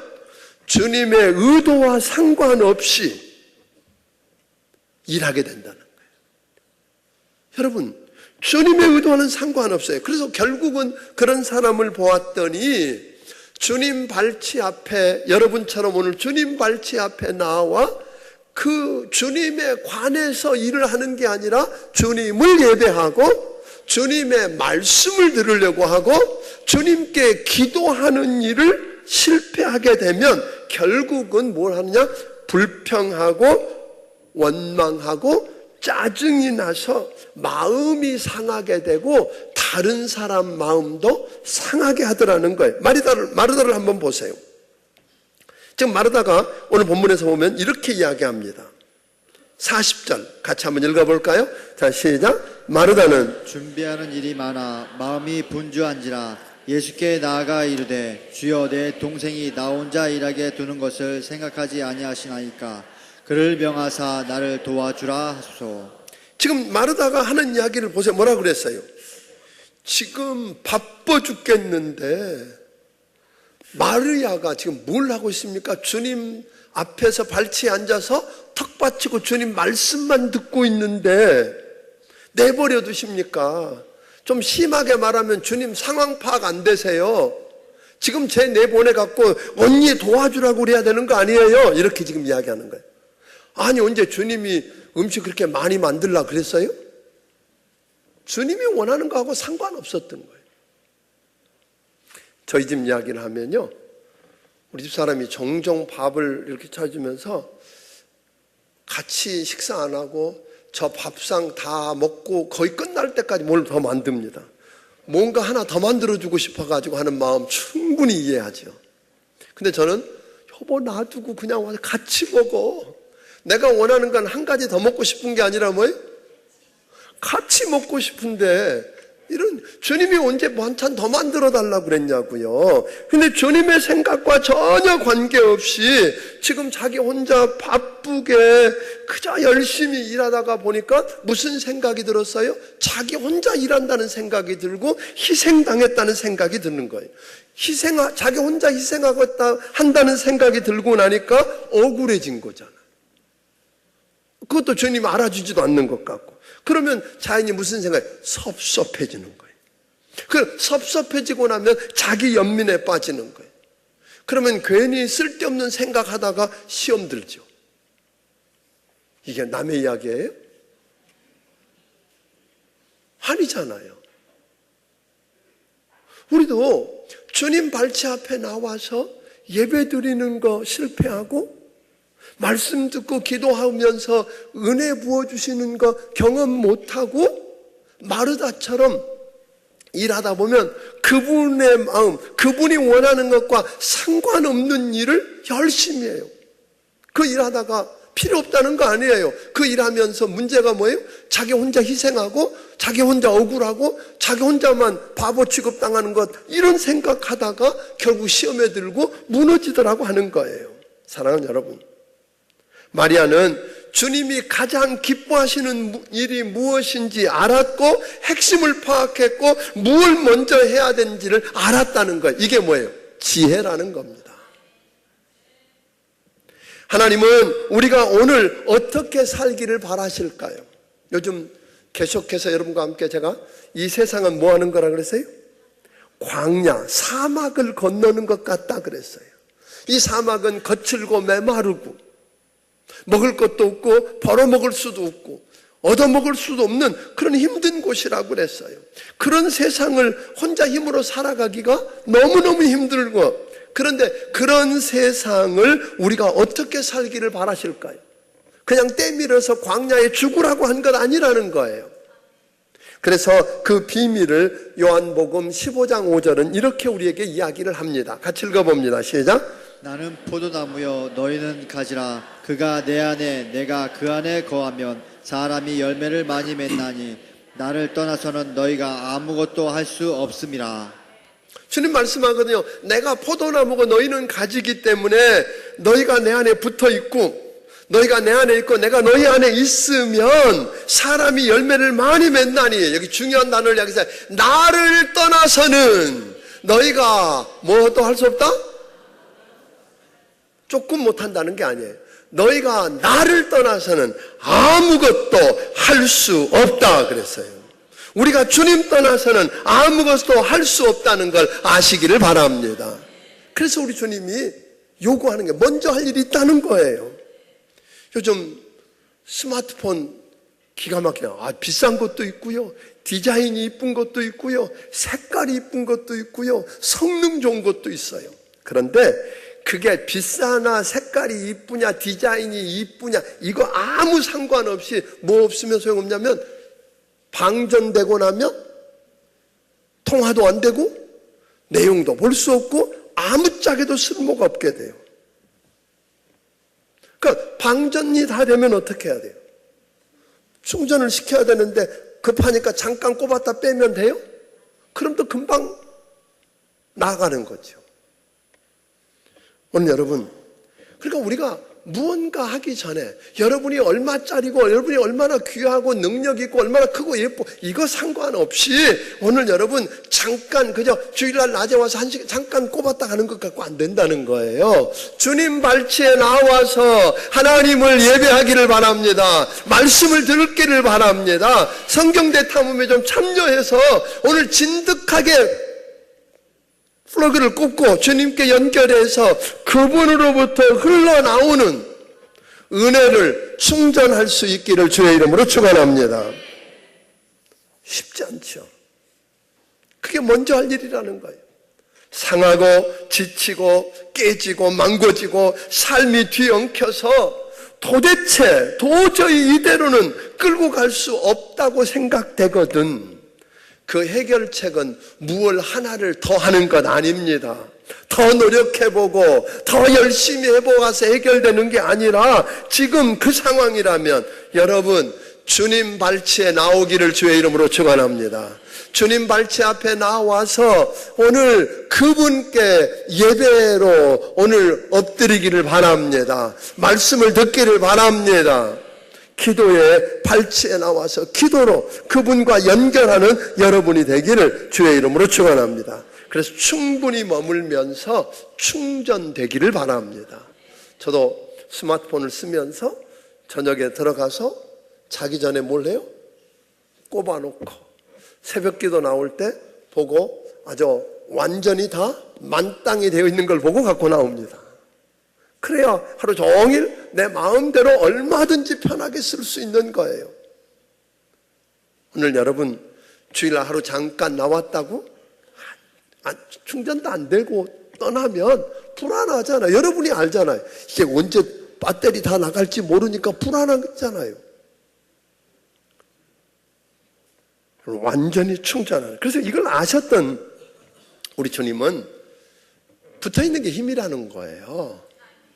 Speaker 6: 주님의 의도와 상관없이 일하게 된다는 거예요. 여러분, 주님의 의도와는 상관없어요. 그래서 결국은 그런 사람을 보았더니 주님 발치 앞에, 여러분처럼 오늘 주님 발치 앞에 나와 그 주님에 관해서 일을 하는 게 아니라 주님을 예배하고 주님의 말씀을 들으려고 하고 주님께 기도하는 일을 실패하게 되면 결국은 뭘 하느냐? 불평하고 원망하고 짜증이 나서 마음이 상하게 되고 다른 사람 마음도 상하게 하더라는 거예요. 마르다를 한번 보세요. 지금 마르다가 오늘 본문에서 보면 이렇게 이야기합니다. 40절 같이 한번 읽어볼까요? 자, 시작. 마르다는
Speaker 5: 준비하는 일이 많아 마음이 분주한지라 예수께 나아가 이르되 주여 내 동생이 나 혼자 일하게 두는 것을 생각하지 아니하시나이까 그를 명하사 나를 도와주라 하소서.
Speaker 6: 지금 마르다가 하는 이야기를 보세요. 뭐라고 그랬어요? 지금 바빠 죽겠는데 마리아가 지금 뭘 하고 있습니까? 주님 앞에서 발치에 앉아서 턱 받치고 주님 말씀만 듣고 있는데 내버려 두십니까? 좀 심하게 말하면 주님 상황 파악 안 되세요? 지금 제 내보내갖고 언니 도와주라고 그래야 되는 거 아니에요? 이렇게 지금 이야기하는 거예요. 아니, 언제 주님이 음식 그렇게 많이 만들려고 그랬어요? 주님이 원하는 거하고 상관없었던 거예요. 저희 집 이야기를 하면요, 우리 집 사람이 종종 밥을 이렇게 차려주면서 같이 식사 안 하고 저 밥상 다 먹고 거의 끝날 때까지 뭘 더 만듭니다. 뭔가 하나 더 만들어주고 싶어가지고 하는 마음 충분히 이해하죠. 근데 저는 여보 놔두고 그냥 와서 같이 먹어. 내가 원하는 건 한 가지 더 먹고 싶은 게 아니라 뭐예요? 같이 먹고 싶은데 이런 주님이 언제 반찬 더 만들어 달라고 그랬냐고요. 근데 주님의 생각과 전혀 관계없이 지금 자기 혼자 바쁘게 그저 열심히 일하다가 보니까 무슨 생각이 들었어요? 자기 혼자 일한다는 생각이 들고 희생당했다는 생각이 드는 거예요. 자기 혼자 희생하고 한다는 생각이 들고 나니까 억울해진 거잖아. 그것도 주님 알아주지도 않는 것 같고. 그러면 자연히 무슨 생각이? 섭섭해지는 거예요. 그 섭섭해지고 나면 자기 연민에 빠지는 거예요. 그러면 괜히 쓸데없는 생각하다가 시험 들죠. 이게 남의 이야기예요? 아니잖아요. 우리도 주님 발치 앞에 나와서 예배 드리는 거 실패하고 말씀 듣고 기도하면서 은혜 부어주시는 거 경험 못하고 마르다처럼 일하다 보면 그분의 마음, 그분이 원하는 것과 상관없는 일을 열심히 해요. 그 일하다가 필요 없다는 거 아니에요. 그 일하면서 문제가 뭐예요? 자기 혼자 희생하고 자기 혼자 억울하고 자기 혼자만 바보 취급당하는 것, 이런 생각하다가 결국 시험에 들고 무너지더라고 하는 거예요. 사랑하는 여러분, 마리아는 주님이 가장 기뻐하시는 일이 무엇인지 알았고 핵심을 파악했고 무엇을 먼저 해야 되는지를 알았다는 거예요. 이게 뭐예요? 지혜라는 겁니다. 하나님은 우리가 오늘 어떻게 살기를 바라실까요? 요즘 계속해서 여러분과 함께 제가 이 세상은 뭐 하는 거라 그랬어요? 광야, 사막을 건너는 것 같다 그랬어요. 이 사막은 거칠고 메마르고 먹을 것도 없고 벌어먹을 수도 없고 얻어먹을 수도 없는 그런 힘든 곳이라고 그랬어요. 그런 세상을 혼자 힘으로 살아가기가 너무너무 힘들고, 그런데 그런 세상을 우리가 어떻게 살기를 바라실까요? 그냥 때밀어서 광야에 죽으라고 한 건 아니라는 거예요. 그래서 그 비밀을 요한복음 15장 5절은 이렇게 우리에게 이야기를 합니다. 같이 읽어봅니다. 시작.
Speaker 5: 나는 포도나무여 너희는 가지라. 그가 내 안에 내가 그 안에 거하면 사람이 열매를 많이 맺나니 나를 떠나서는 너희가 아무것도 할 수 없음이라.
Speaker 6: 주님 말씀하거든요. 내가 포도나무고 너희는 가지기 때문에 너희가 내 안에 붙어 있고 너희가 내 안에 있고 내가 너희 안에 있으면 사람이 열매를 많이 맺나니, 여기 중요한 단어를 여기서 나를 떠나서는 너희가 뭐도 할 수 없다? 조금 못한다는 게 아니에요. 너희가 나를 떠나서는 아무것도 할 수 없다 그랬어요. 우리가 주님 떠나서는 아무것도 할 수 없다는 걸 아시기를 바랍니다. 그래서 우리 주님이 요구하는 게 먼저 할 일이 있다는 거예요. 요즘 스마트폰 기가 막혀요. 비싼 것도 있고요, 디자인이 이쁜 것도 있고요, 색깔이 이쁜 것도 있고요, 성능 좋은 것도 있어요. 그런데 그게 비싸나 색깔이 이쁘냐 디자인이 이쁘냐 이거 아무 상관없이 뭐 없으면 소용없냐면 방전되고 나면 통화도 안 되고 내용도 볼 수 없고 아무짝에도 쓸모가 없게 돼요. 그러니까 방전이 다 되면 어떻게 해야 돼요? 충전을 시켜야 되는데 급하니까 잠깐 꼽았다 빼면 돼요? 그럼 또 금방 나가는 거죠. 오늘 여러분, 그러니까 우리가 무언가 하기 전에 여러분이 얼마짜리고 여러분이 얼마나 귀하고 능력 있고 얼마나 크고 예뻐 이거 상관없이 오늘 여러분 잠깐 그저 주일날 낮에 와서 한 시간 잠깐 꼽았다 가는 것 갖고 안 된다는 거예요. 주님 발치에 나와서 하나님을 예배하기를 바랍니다. 말씀을 듣기를 바랍니다. 성경대 탐험에 좀 참여해서 오늘 진득하게 플러그를 꽂고 주님께 연결해서 그분으로부터 흘러나오는 은혜를 충전할 수 있기를 주의 이름으로 축원합니다. 쉽지 않죠. 그게 먼저 할 일이라는 거예요. 상하고 지치고 깨지고 망고지고 삶이 뒤엉켜서 도저히 이대로는 끌고 갈 수 없다고 생각되거든. 그 해결책은 무엇 하나를 더 하는 것 아닙니다. 더 노력해보고 더 열심히 해보아서 해결되는 게 아니라 지금 그 상황이라면 여러분 주님 발치에 나오기를 주의 이름으로 축원합니다. 주님 발치 앞에 나와서 오늘 그분께 예배로 오늘 엎드리기를 바랍니다. 말씀을 듣기를 바랍니다. 기도의 발치에 나와서 기도로 그분과 연결하는 여러분이 되기를 주의 이름으로 축원합니다. 그래서 충분히 머물면서 충전되기를 바랍니다. 저도 스마트폰을 쓰면서 저녁에 들어가서 자기 전에 뭘 해요? 꼽아놓고 새벽기도 나올 때 보고 아주 완전히 다 만땅이 되어 있는 걸 보고 갖고 나옵니다. 그래야 하루 종일 내 마음대로 얼마든지 편하게 쓸 수 있는 거예요. 오늘 여러분 주일날 하루 잠깐 나왔다고 충전도 안 되고 떠나면 불안하잖아요. 여러분이 알잖아요. 이게 언제 배터리 다 나갈지 모르니까 불안하잖아요. 완전히 충전하는. 그래서 이걸 아셨던 우리 주님은 붙어있는 게 힘이라는 거예요.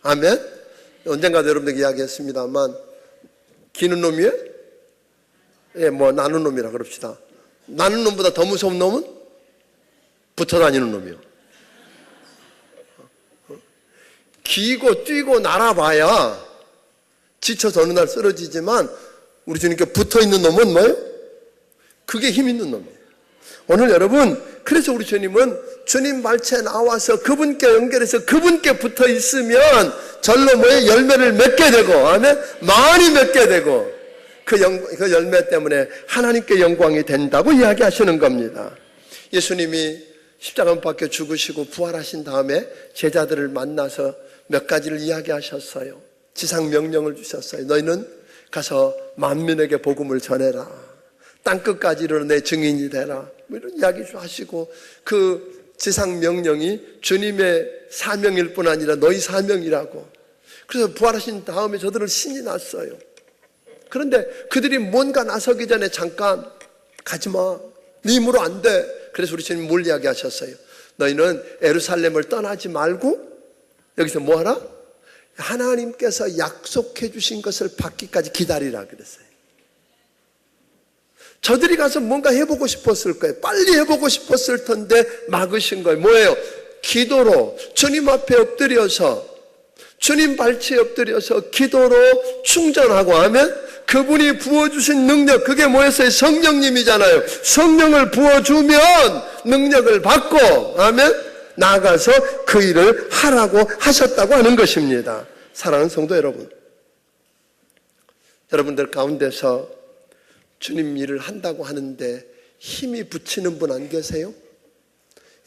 Speaker 6: 아멘? 언젠가도 여러분들에게 이야기했습니다만 기는 놈이에요? 예, 뭐 나는 놈이라 그럽시다. 나는 놈보다 더 무서운 놈은 붙어 다니는 놈이요. 기고 뛰고 날아봐야 지쳐서 어느 날 쓰러지지만 우리 주님께 붙어있는 놈은 뭐예요? 그게 힘 있는 놈이에요. 오늘 여러분, 그래서 우리 주님은 주님 발치에 나와서 그분께 연결해서 그분께 붙어 있으면 절로 뭐예요? 열매를 맺게 되고, 아멘? 많이 맺게 되고, 그 열매 때문에 하나님께 영광이 된다고 이야기하시는 겁니다. 예수님이 십자가 못 박혀 죽으시고 부활하신 다음에 제자들을 만나서 몇 가지를 이야기하셨어요. 지상 명령을 주셨어요. 너희는 가서 만민에게 복음을 전해라. 땅끝까지 이르러 내 증인이 되라. 뭐 이런 이야기 하시고, 그 지상 명령이 주님의 사명일 뿐 아니라 너희 사명이라고. 그래서 부활하신 다음에 저들을 신이 났어요. 그런데 그들이 뭔가 나서기 전에 잠깐 가지마. 네 힘으로 안 돼. 그래서 우리 주님 뭘 이야기하셨어요? 너희는 예루살렘을 떠나지 말고 여기서 뭐 하라? 하나님께서 약속해 주신 것을 받기까지 기다리라 그랬어요. 저들이 가서 뭔가 해보고 싶었을 거예요. 빨리 해보고 싶었을 텐데 막으신 거예요. 뭐예요? 기도로 주님 앞에 엎드려서, 주님 발치에 엎드려서 기도로 충전하고 하면 그분이 부어주신 능력, 그게 뭐였어요? 성령님이잖아요. 성령을 부어주면 능력을 받고 하면 나아가서 그 일을 하라고 하셨다고 하는 것입니다. 사랑하는 성도 여러분, 여러분들 가운데서 주님 일을 한다고 하는데 힘이 붙이는 분 안 계세요?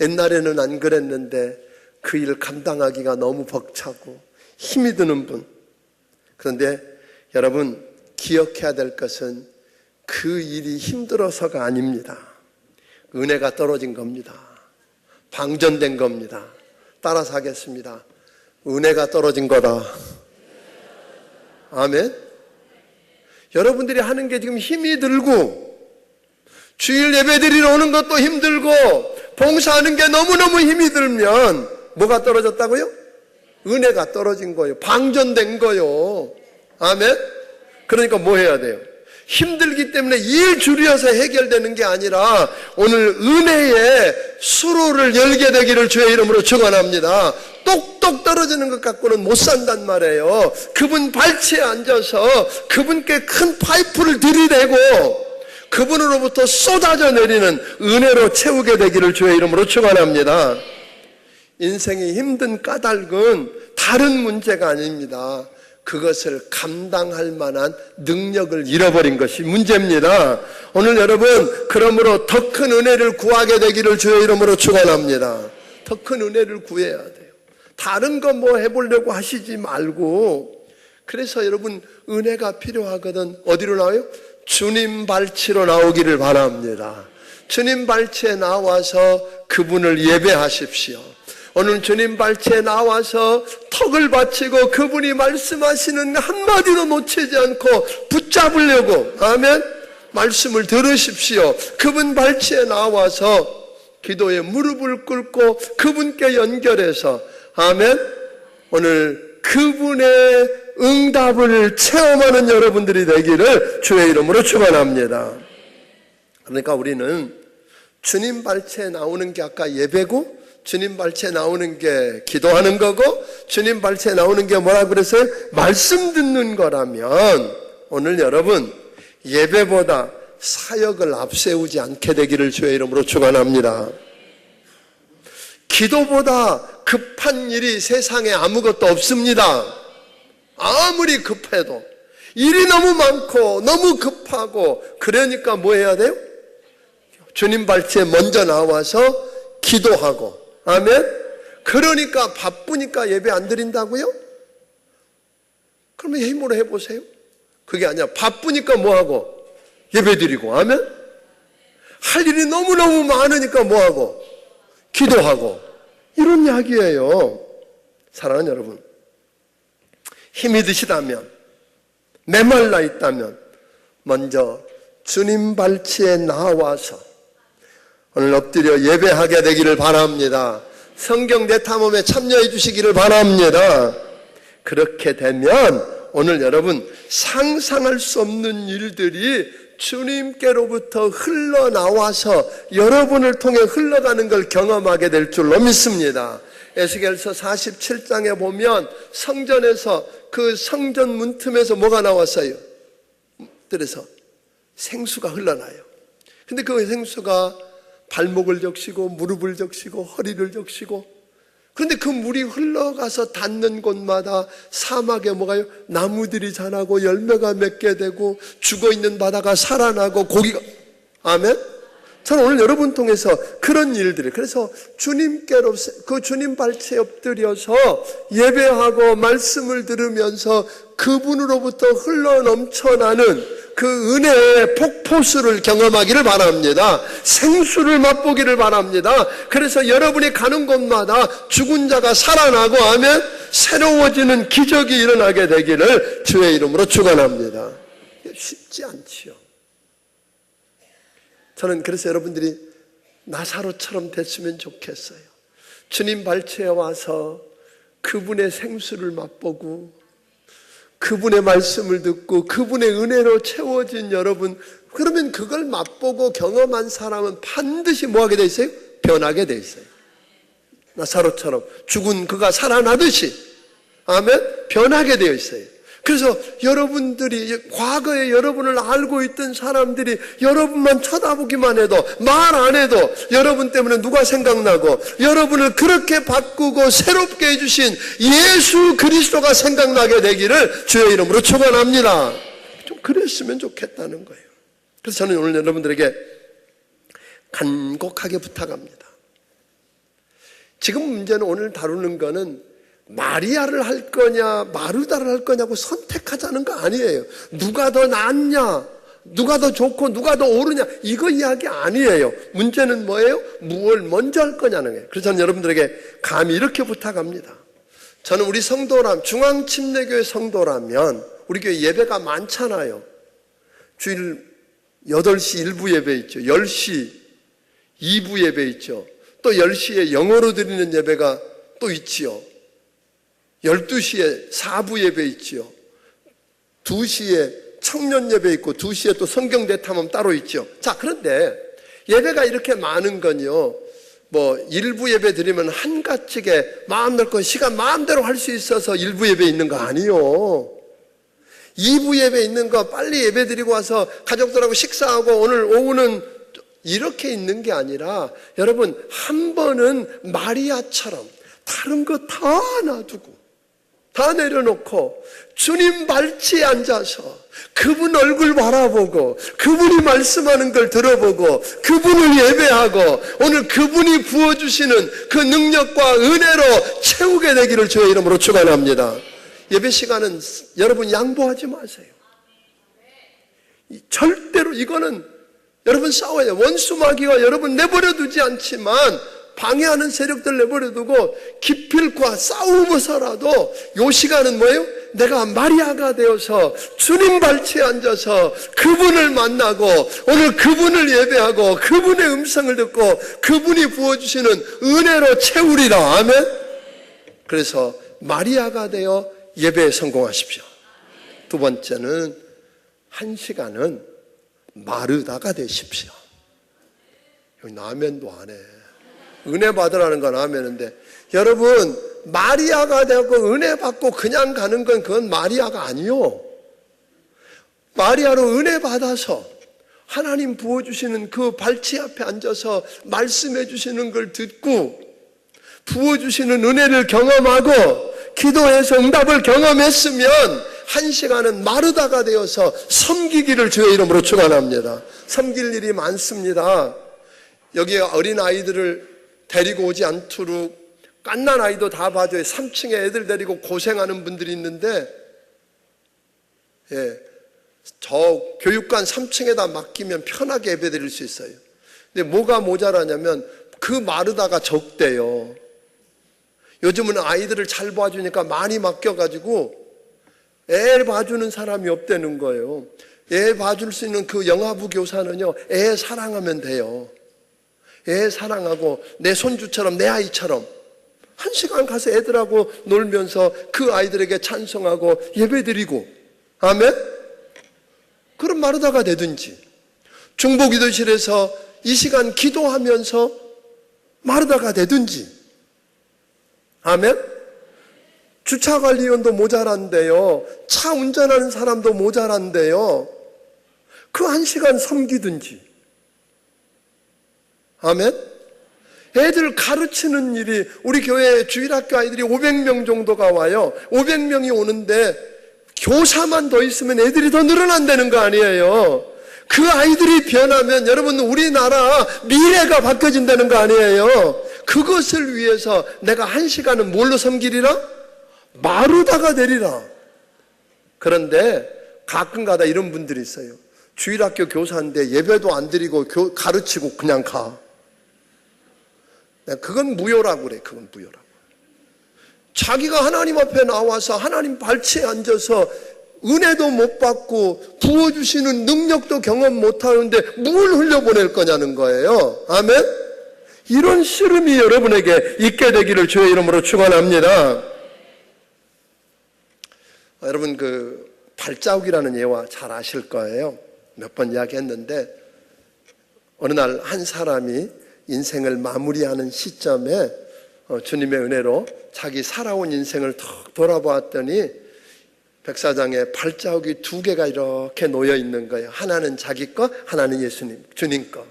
Speaker 6: 옛날에는 안 그랬는데 그 일을 감당하기가 너무 벅차고 힘이 드는 분. 그런데 여러분, 기억해야 될 것은 그 일이 힘들어서가 아닙니다. 은혜가 떨어진 겁니다. 방전된 겁니다. 따라서 하겠습니다. 은혜가 떨어진 거다. 아멘. 여러분들이 하는 게 지금 힘이 들고, 주일 예배 드리러 오는 것도 힘들고, 봉사하는 게 너무너무 힘이 들면 뭐가 떨어졌다고요? 은혜가 떨어진 거예요. 방전된 거예요. 아멘. 그러니까 뭐 해야 돼요? 힘들기 때문에 일 줄여서 해결되는 게 아니라 오늘 은혜의 수로를 열게 되기를 주의 이름으로 축원합니다. 똑똑 떨어지는 것 갖고는 못 산단 말이에요. 그분 발치에 앉아서 그분께 큰 파이프를 들이대고 그분으로부터 쏟아져 내리는 은혜로 채우게 되기를 주의 이름으로 축원합니다. 인생이 힘든 까닭은 다른 문제가 아닙니다. 그것을 감당할 만한 능력을 잃어버린 것이 문제입니다. 오늘 여러분, 그러므로 더 큰 은혜를 구하게 되기를 주의 이름으로 축원합니다. 더 큰 은혜를 구해야 돼요. 다른 거 뭐 해보려고 하시지 말고. 그래서 여러분, 은혜가 필요하거든. 어디로 나와요? 주님 발치로 나오기를 바랍니다. 주님 발치에 나와서 그분을 예배하십시오. 오늘 주님 발치에 나와서 턱을 받치고 그분이 말씀하시는 한마디도 놓치지 않고 붙잡으려고, 아멘, 말씀을 들으십시오. 그분 발치에 나와서 기도에 무릎을 꿇고 그분께 연결해서, 아멘, 오늘 그분의 응답을 체험하는 여러분들이 되기를 주의 이름으로 축원합니다. 그러니까 우리는 주님 발치에 나오는 게 아까 예배고, 주님 발치에 나오는 게 기도하는 거고, 주님 발치에 나오는 게 뭐라 그랬어요? 말씀 듣는 거라면 오늘 여러분, 예배보다 사역을 앞세우지 않게 되기를 주의 이름으로 축원합니다. 기도보다 급한 일이 세상에 아무것도 없습니다. 아무리 급해도 일이 너무 많고 너무 급하고, 그러니까 뭐 해야 돼요? 주님 발치에 먼저 나와서 기도하고, 아멘? 그러니까 바쁘니까 예배 안 드린다고요? 그러면 힘으로 해보세요. 그게 아니라 바쁘니까 뭐하고? 예배 드리고, 아멘? 할 일이 너무너무 많으니까 뭐하고? 기도하고. 이런 이야기예요. 사랑하는 여러분, 힘이 드시다면, 메말라 있다면 먼저 주님 발치에 나와서 오늘 엎드려 예배하게 되기를 바랍니다. 성경 대탐험에 참여해 주시기를 바랍니다. 그렇게 되면 오늘 여러분 상상할 수 없는 일들이 주님께로부터 흘러나와서 여러분을 통해 흘러가는 걸 경험하게 될 줄로 믿습니다. 에스겔서 47장에 보면 성전에서 그 성전 문틈에서 뭐가 나왔어요? 그래서 생수가 흘러나요. 근데 그 생수가 발목을 적시고 무릎을 적시고 허리를 적시고, 그런데 그 물이 흘러가서 닿는 곳마다 사막에 뭐가요? 나무들이 자라고 열매가 맺게 되고 죽어있는 바다가 살아나고 고기가, 아멘? 저는 오늘 여러분 통해서 그런 일들을, 그래서 주님께로 그 주님 발치에 엎드려서 예배하고 말씀을 들으면서 그분으로부터 흘러 넘쳐나는 그 은혜의 폭포수를 경험하기를 바랍니다. 생수를 맛보기를 바랍니다. 그래서 여러분이 가는 곳마다 죽은 자가 살아나고 하면 새로워지는 기적이 일어나게 되기를 주의 이름으로 축원합니다. 쉽지 않지요. 저는 그래서 여러분들이 나사로처럼 됐으면 좋겠어요. 주님 발치에 와서 그분의 생수를 맛보고 그분의 말씀을 듣고 그분의 은혜로 채워진 여러분, 그러면 그걸 맛보고 경험한 사람은 반드시 뭐하게 돼 있어요? 변하게 돼 있어요. 나사로처럼 죽은 그가 살아나듯이, 아멘, 변하게 되어 있어요. 그래서 여러분들이 과거에 여러분을 알고 있던 사람들이 여러분만 쳐다보기만 해도, 말 안 해도 여러분 때문에 누가 생각나고, 여러분을 그렇게 바꾸고 새롭게 해주신 예수 그리스도가 생각나게 되기를 주의 이름으로 축원합니다. 좀 그랬으면 좋겠다는 거예요. 그래서 저는 오늘 여러분들에게 간곡하게 부탁합니다. 지금 문제는, 오늘 다루는 거는 마리아를 할 거냐 마르다를 할 거냐고 선택하자는 거 아니에요. 누가 더 낫냐, 누가 더 좋고 누가 더 옳으냐, 이거 이야기 아니에요. 문제는 뭐예요? 무엇을 먼저 할 거냐는 거예요. 그래서 저는 여러분들에게 감히 이렇게 부탁합니다. 저는 우리 성도라면, 중앙침례교회 성도라면, 우리 교회 예배가 많잖아요. 주일 8시 1부 예배 있죠. 10시 2부 예배 있죠. 또 10시에 영어로 드리는 예배가 또 있지요. 12시에 4부 예배 있지요. 2시에 청년 예배 있고 2시에 또 성경 대탐험 따로 있죠. 자, 그런데 예배가 이렇게 많은 건요, 뭐 1부 예배 드리면 한가지게 마음 넓고 시간 마음대로 할 수 있어서 1부 예배 있는 거 아니요. 2부 예배 있는 거 빨리 예배 드리고 와서 가족들하고 식사하고 오늘 오후는 이렇게 있는 게 아니라, 여러분 한 번은 마리아처럼 다른 거 다 놔두고 다 내려놓고 주님 발치에 앉아서 그분 얼굴 바라보고 그분이 말씀하는 걸 들어보고 그분을 예배하고 오늘 그분이 부어주시는 그 능력과 은혜로 채우게 되기를 주의 이름으로 축원합니다. 예배 시간은 여러분 양보하지 마세요. 절대로 이거는 여러분 싸워야 돼요. 원수 마귀가 여러분 내버려 두지 않지만 방해하는 세력들 내버려두고 기필과 싸우면서라도 요 시간은 뭐예요? 내가 마리아가 되어서 주님 발치에 앉아서 그분을 만나고 오늘 그분을 예배하고 그분의 음성을 듣고 그분이 부어주시는 은혜로 채우리라. 아멘. 그래서 마리아가 되어 예배에 성공하십시오. 두 번째는, 한 시간은 마르다가 되십시오. 여기 아멘도 안 해. 은혜 받으라는 건 아멘인데, 여러분 마리아가 되고 은혜 받고 그냥 가는 건 그건 마리아가 아니요. 마리아로 은혜 받아서 하나님 부어주시는 그 발치 앞에 앉아서 말씀해 주시는 걸 듣고 부어주시는 은혜를 경험하고 기도해서 응답을 경험했으면 한 시간은 마르다가 되어서 섬기기를 주의 이름으로 축원합니다. 섬길 일이 많습니다. 여기 어린아이들을 데리고 오지 않도록 갓난 아이도 다 봐줘요. 3층에 애들 데리고 고생하는 분들이 있는데, 저 교육관 3층에다 맡기면 편하게 예배 드릴 수 있어요. 근데 뭐가 모자라냐면 그 마르다가 적대요. 요즘은 아이들을 잘 봐주니까 많이 맡겨가지고 애 봐주는 사람이 없다는 거예요. 애 봐줄 수 있는 그 영아부 교사는요, 애 사랑하면 돼요. 애 사랑하고 내 손주처럼 내 아이처럼 1시간 가서 애들하고 놀면서 그 아이들에게 찬송하고 예배드리고, 아멘? 그럼 마르다가 되든지, 중보기도실에서 이 시간 기도하면서 마르다가 되든지, 아멘? 주차관리원도 모자란데요, 차 운전하는 사람도 모자란데요, 그 1시간 섬기든지, 아멘? 애들 가르치는 일이, 우리 교회 주일학교 아이들이 500명 정도가 와요. 500명이 오는데 교사만 더 있으면 애들이 더 늘어난다는 거 아니에요. 그 아이들이 변하면 여러분 우리나라 미래가 바뀌어진다는 거 아니에요. 그것을 위해서 내가 1시간은 뭘로 섬기리라? 마르다가 되리라. 그런데 가끔가다 이런 분들이 있어요. 주일학교 교사인데 예배도 안 드리고 가르치고 그냥 가. 그건 무효라고 그래. 그건 무효라고. 자기가 하나님 앞에 나와서 하나님 발치에 앉아서 은혜도 못 받고 부어주시는 능력도 경험 못 하는데 뭘 흘려보낼 거냐는 거예요. 아멘? 이런 씨름이 여러분에게 있게 되기를 주의 이름으로 축원합니다. 여러분 그 발자국이라는 예화 잘 아실 거예요. 몇 번 이야기했는데 어느 날 한 사람이 인생을 마무리하는 시점에 주님의 은혜로 자기 살아온 인생을 툭 돌아보았더니 백사장에 발자국이 2개가 이렇게 놓여 있는 거예요. 하나는 자기 거, 하나는 예수님, 주님 거.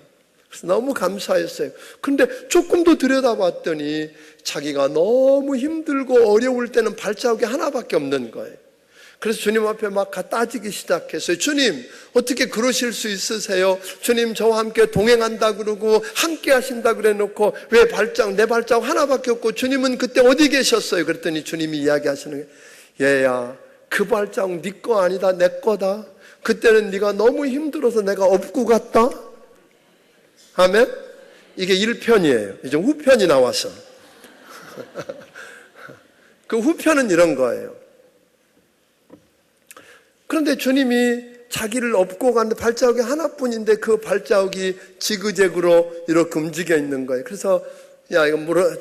Speaker 6: 그래서 너무 감사했어요. 근데 조금 더 들여다봤더니 자기가 너무 힘들고 어려울 때는 발자국이 하나밖에 없는 거예요. 그래서 주님 앞에 막 따지기 시작했어요. 주님, 어떻게 그러실 수 있으세요? 주님, 저와 함께 동행한다 그러고 함께 하신다 그래 놓고 왜 내 발자국 하나밖에 없고 주님은 그때 어디 계셨어요? 그랬더니 주님이 이야기하시는 거예요. 얘야, 그 발자국 네 거 아니다, 내 거다. 그때는 네가 너무 힘들어서 내가 업고 갔다. 아멘? 이게 1편이에요. 이제 후편이 나와서. 그 후편은 이런 거예요. 그런데 주님이 자기를 업고 갔는데 발자국이 하나뿐인데 그 발자국이 지그재그로 이렇게 움직여 있는 거예요. 그래서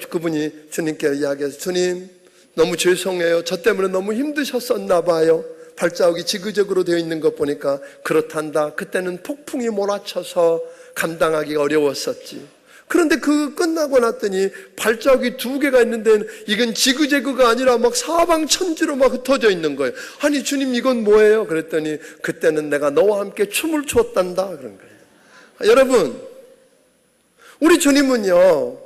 Speaker 6: 그분이 주님께 이야기해서 주님 너무 죄송해요. 저 때문에 너무 힘드셨었나 봐요. 발자국이 지그재그로 되어 있는 것 보니까 그렇단다. 그때는 폭풍이 몰아쳐서 감당하기가 어려웠었지. 그런데 그 끝나고 났더니 발자국이 2개가 있는데 이건 지그재그가 아니라 막 사방천지로 막 흩어져 있는 거예요. 아니 주님 이건 뭐예요? 그랬더니 그때는 내가 너와 함께 춤을 추었단다 그런 거예요. 여러분 우리 주님은요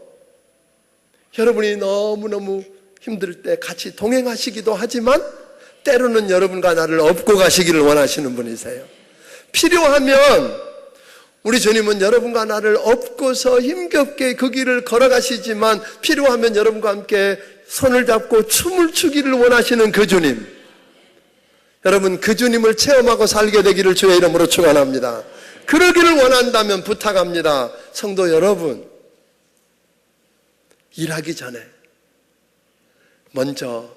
Speaker 6: 여러분이 너무너무 힘들 때 같이 동행하시기도 하지만 때로는 여러분과 나를 업고 가시기를 원하시는 분이세요. 필요하면 우리 주님은 여러분과 나를 업고서 힘겹게 그 길을 걸어가시지만 필요하면 여러분과 함께 손을 잡고 춤을 추기를 원하시는 그 주님. 여러분 그 주님을 체험하고 살게 되기를 주의 이름으로 축원합니다. 그러기를 원한다면 부탁합니다. 성도 여러분, 일하기 전에 먼저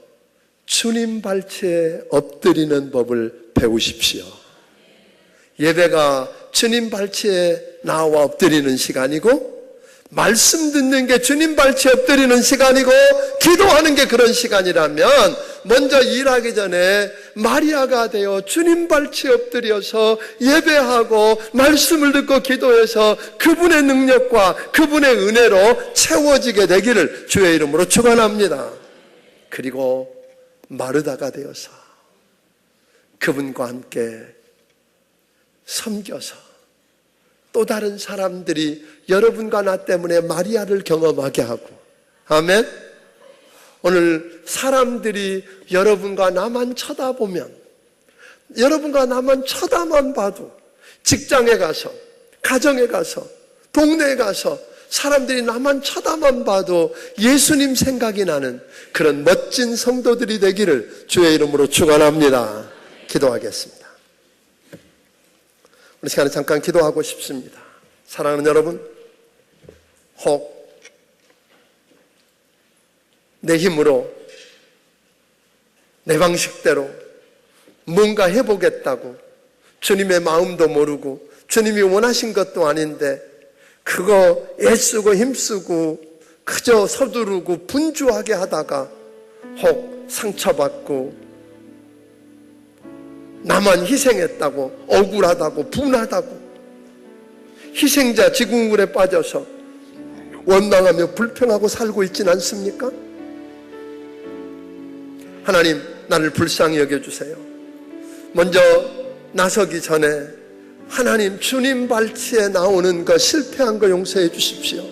Speaker 6: 주님 발치에 엎드리는 법을 배우십시오. 예배가 주님 발치에 나와 엎드리는 시간이고 말씀 듣는 게 주님 발치에 엎드리는 시간이고 기도하는 게 그런 시간이라면 먼저 일하기 전에 마리아가 되어 주님 발치에 엎드려서 예배하고 말씀을 듣고 기도해서 그분의 능력과 그분의 은혜로 채워지게 되기를 주의 이름으로 축원합니다. 그리고 마르다가 되어서 그분과 함께 섬겨서 또 다른 사람들이 여러분과 나 때문에 마리아를 경험하게 하고, 아멘. 오늘 사람들이 여러분과 나만 쳐다보면, 여러분과 나만 쳐다만 봐도 직장에 가서, 가정에 가서, 동네에 가서 사람들이 나만 쳐다만 봐도 예수님 생각이 나는 그런 멋진 성도들이 되기를 주의 이름으로 축원합니다. 기도하겠습니다. 우리 시간에 잠깐 기도하고 싶습니다. 사랑하는 여러분, 혹 내 힘으로 내 방식대로 뭔가 해보겠다고 주님의 마음도 모르고 주님이 원하신 것도 아닌데 그거 애쓰고 힘쓰고 그저 서두르고 분주하게 하다가 혹 상처받고 나만 희생했다고 억울하다고 분하다고 희생자 지궁굴에 빠져서 원망하며 불평하고 살고 있진 않습니까? 하나님, 나를 불쌍히 여겨주세요. 먼저 나서기 전에 하나님, 주님 발치에 나오는 거 실패한 거 용서해 주십시오.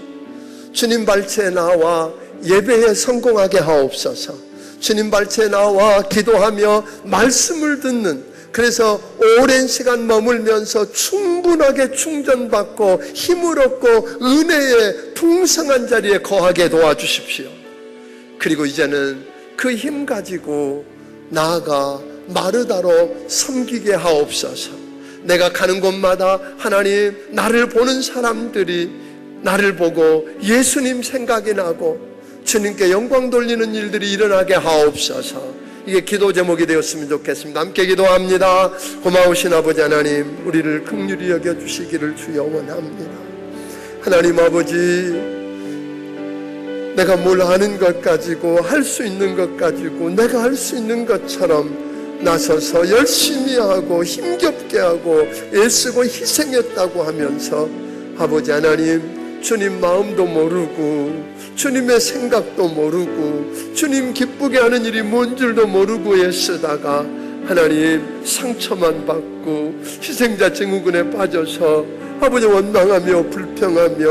Speaker 6: 주님 발치에 나와 예배에 성공하게 하옵소서. 주님 발치에 나와 기도하며 말씀을 듣는, 그래서 오랜 시간 머물면서 충분하게 충전받고 힘을 얻고 은혜의 풍성한 자리에 거하게 도와주십시오. 그리고 이제는 그 힘 가지고 나아가 마르다로 섬기게 하옵소서. 내가 가는 곳마다 하나님, 나를 보는 사람들이 나를 보고 예수님 생각이 나고 주님께 영광 돌리는 일들이 일어나게 하옵소서. 이게 기도 제목이 되었으면 좋겠습니다. 함께 기도합니다. 고마우신 아버지 하나님, 우리를 긍휼히 여겨주시기를 주여 원합니다. 하나님 아버지, 내가 뭘 아는 것 가지고, 할 수 있는 것 가지고, 내가 할 수 있는 것처럼 나서서 열심히 하고 힘겹게 하고 애쓰고 희생했다고 하면서 아버지 하나님, 주님 마음도 모르고 주님의 생각도 모르고 주님 기쁘게 하는 일이 뭔 줄도 모르고 애쓰다가 하나님 상처만 받고 희생자 증후군에 빠져서 아버지 원망하며 불평하며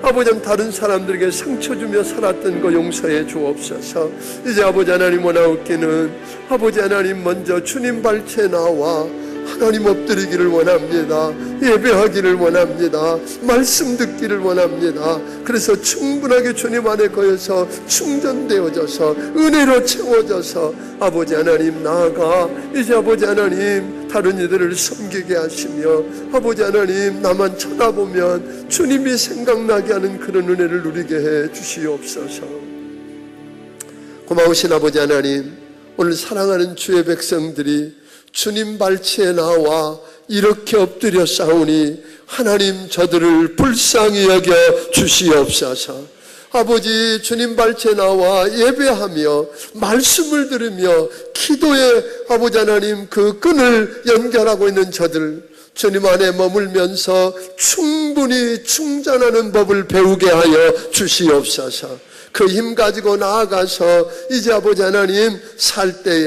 Speaker 6: 아버지 다른 사람들에게 상처 주며 살았던 거 용서해 주옵소서. 이제 아버지 하나님 원하옵기는 아버지 하나님 먼저 주님 발치에 나와 하나님 엎드리기를 원합니다. 예배하기를 원합니다. 말씀 듣기를 원합니다. 그래서 충분하게 주님 안에 거해서 충전되어져서 은혜로 채워져서 아버지 하나님 나아가 이제 아버지 하나님 다른 이들을 섬기게 하시며 아버지 하나님 나만 쳐다보면 주님이 생각나게 하는 그런 은혜를 누리게 해 주시옵소서. 고마우신 아버지 하나님, 오늘 사랑하는 주의 백성들이 주님 발치에 나와 이렇게 엎드려 싸우니 하나님 저들을 불쌍히 여겨 주시옵소서. 아버지, 주님 발치에 나와 예배하며 말씀을 들으며 기도에 아버지 하나님 그 끈을 연결하고 있는 저들 주님 안에 머물면서 충분히 충전하는 법을 배우게 하여 주시옵소서. 그 힘 가지고 나아가서 이제 아버지 하나님 살 때에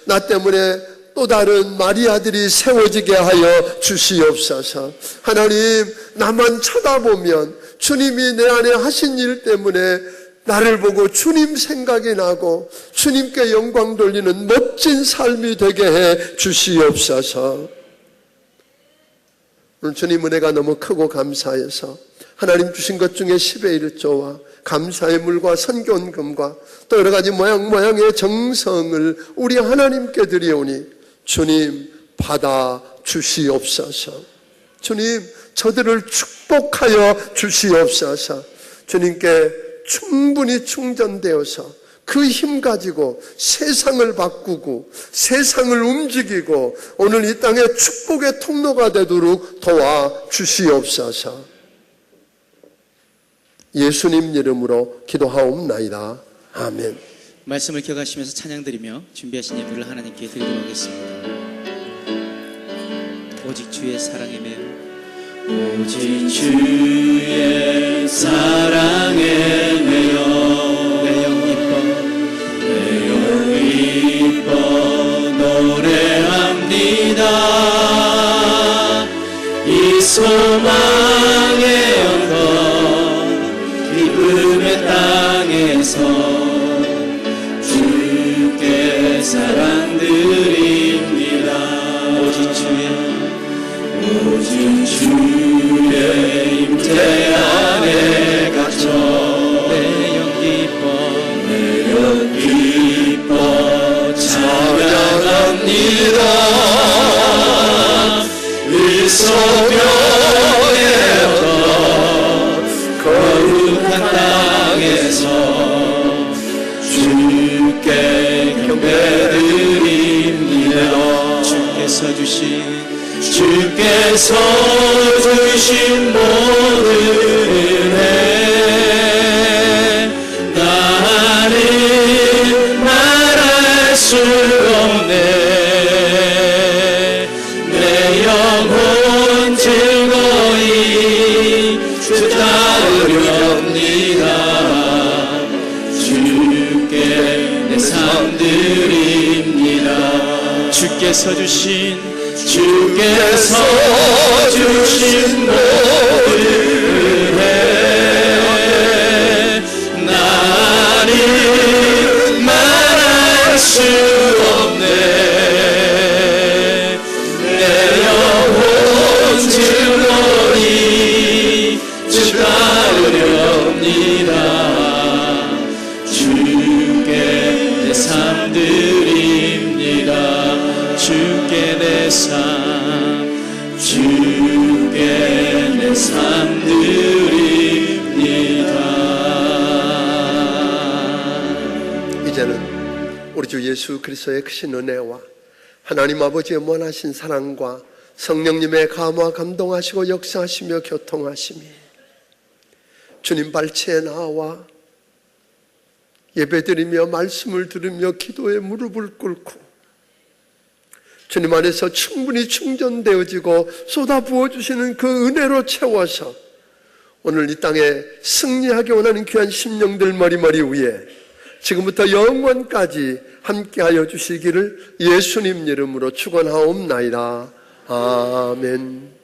Speaker 6: 나 때문에 또 다른 마리아들이 세워지게 하여 주시옵소서. 하나님, 나만 쳐다보면 주님이 내 안에 하신 일 때문에 나를 보고 주님 생각이 나고 주님께 영광 돌리는 멋진 삶이 되게 해 주시옵소서. 오늘 주님 은혜가 너무 크고 감사해서 하나님 주신 것 중에 10의 1조와 감사의 물과 선교원금과 또 여러 가지 모양의 정성을 우리 하나님께 드리오니 주님 받아 주시옵소서. 주님 저들을 축복하여 주시옵소서. 주님께 충분히 충전되어서 그 힘 가지고 세상을 바꾸고 세상을 움직이고 오늘 이 땅에 축복의 통로가 되도록 도와 주시옵소서. 예수님 이름으로 기도하옵나이다. 아멘.
Speaker 1: 말씀을 기억하시면서 찬양드리며 준비하신 예배를 하나님께 드리도록 하겠습니다. 오직 주의 사랑에 매여, 오직 주의 사랑에 매여 내 영 기뻐 노래합니다. 이 소망의 언덕 기쁨의 땅에서 주께 사랑 드립니다. 오직 주의 임재 안에 갇혀 내 영 기뻐 찬양합니다. 이 소명의 언덕 거룩한 땅에서 주께 경배드립니다. 주께서 주신 모든 은혜 삶드립니다. 주께서 주신 모든 은혜 나는 말할 수 없네. 내 영혼 증거리 주 따르렵니다. 주께 내 삶 드립니다. 주께 내 삶, 주께 내 삶 드립니다.
Speaker 6: 이제는 우리 주 예수 그리스도의 크신 은혜와 하나님 아버지의 무한하신 사랑과 성령님의 감화 감동하시고 역사하시며 교통하심이 주님 발치에 나와 예배드리며 말씀을 들으며 기도에 무릎을 꿇고 주님 안에서 충분히 충전되어지고 쏟아 부어주시는 그 은혜로 채워서 오늘 이 땅에 승리하기 원하는 귀한 심령들 머리머리 위에 지금부터 영원까지 함께하여 주시기를 예수님 이름으로 축원하옵나이다. 아멘.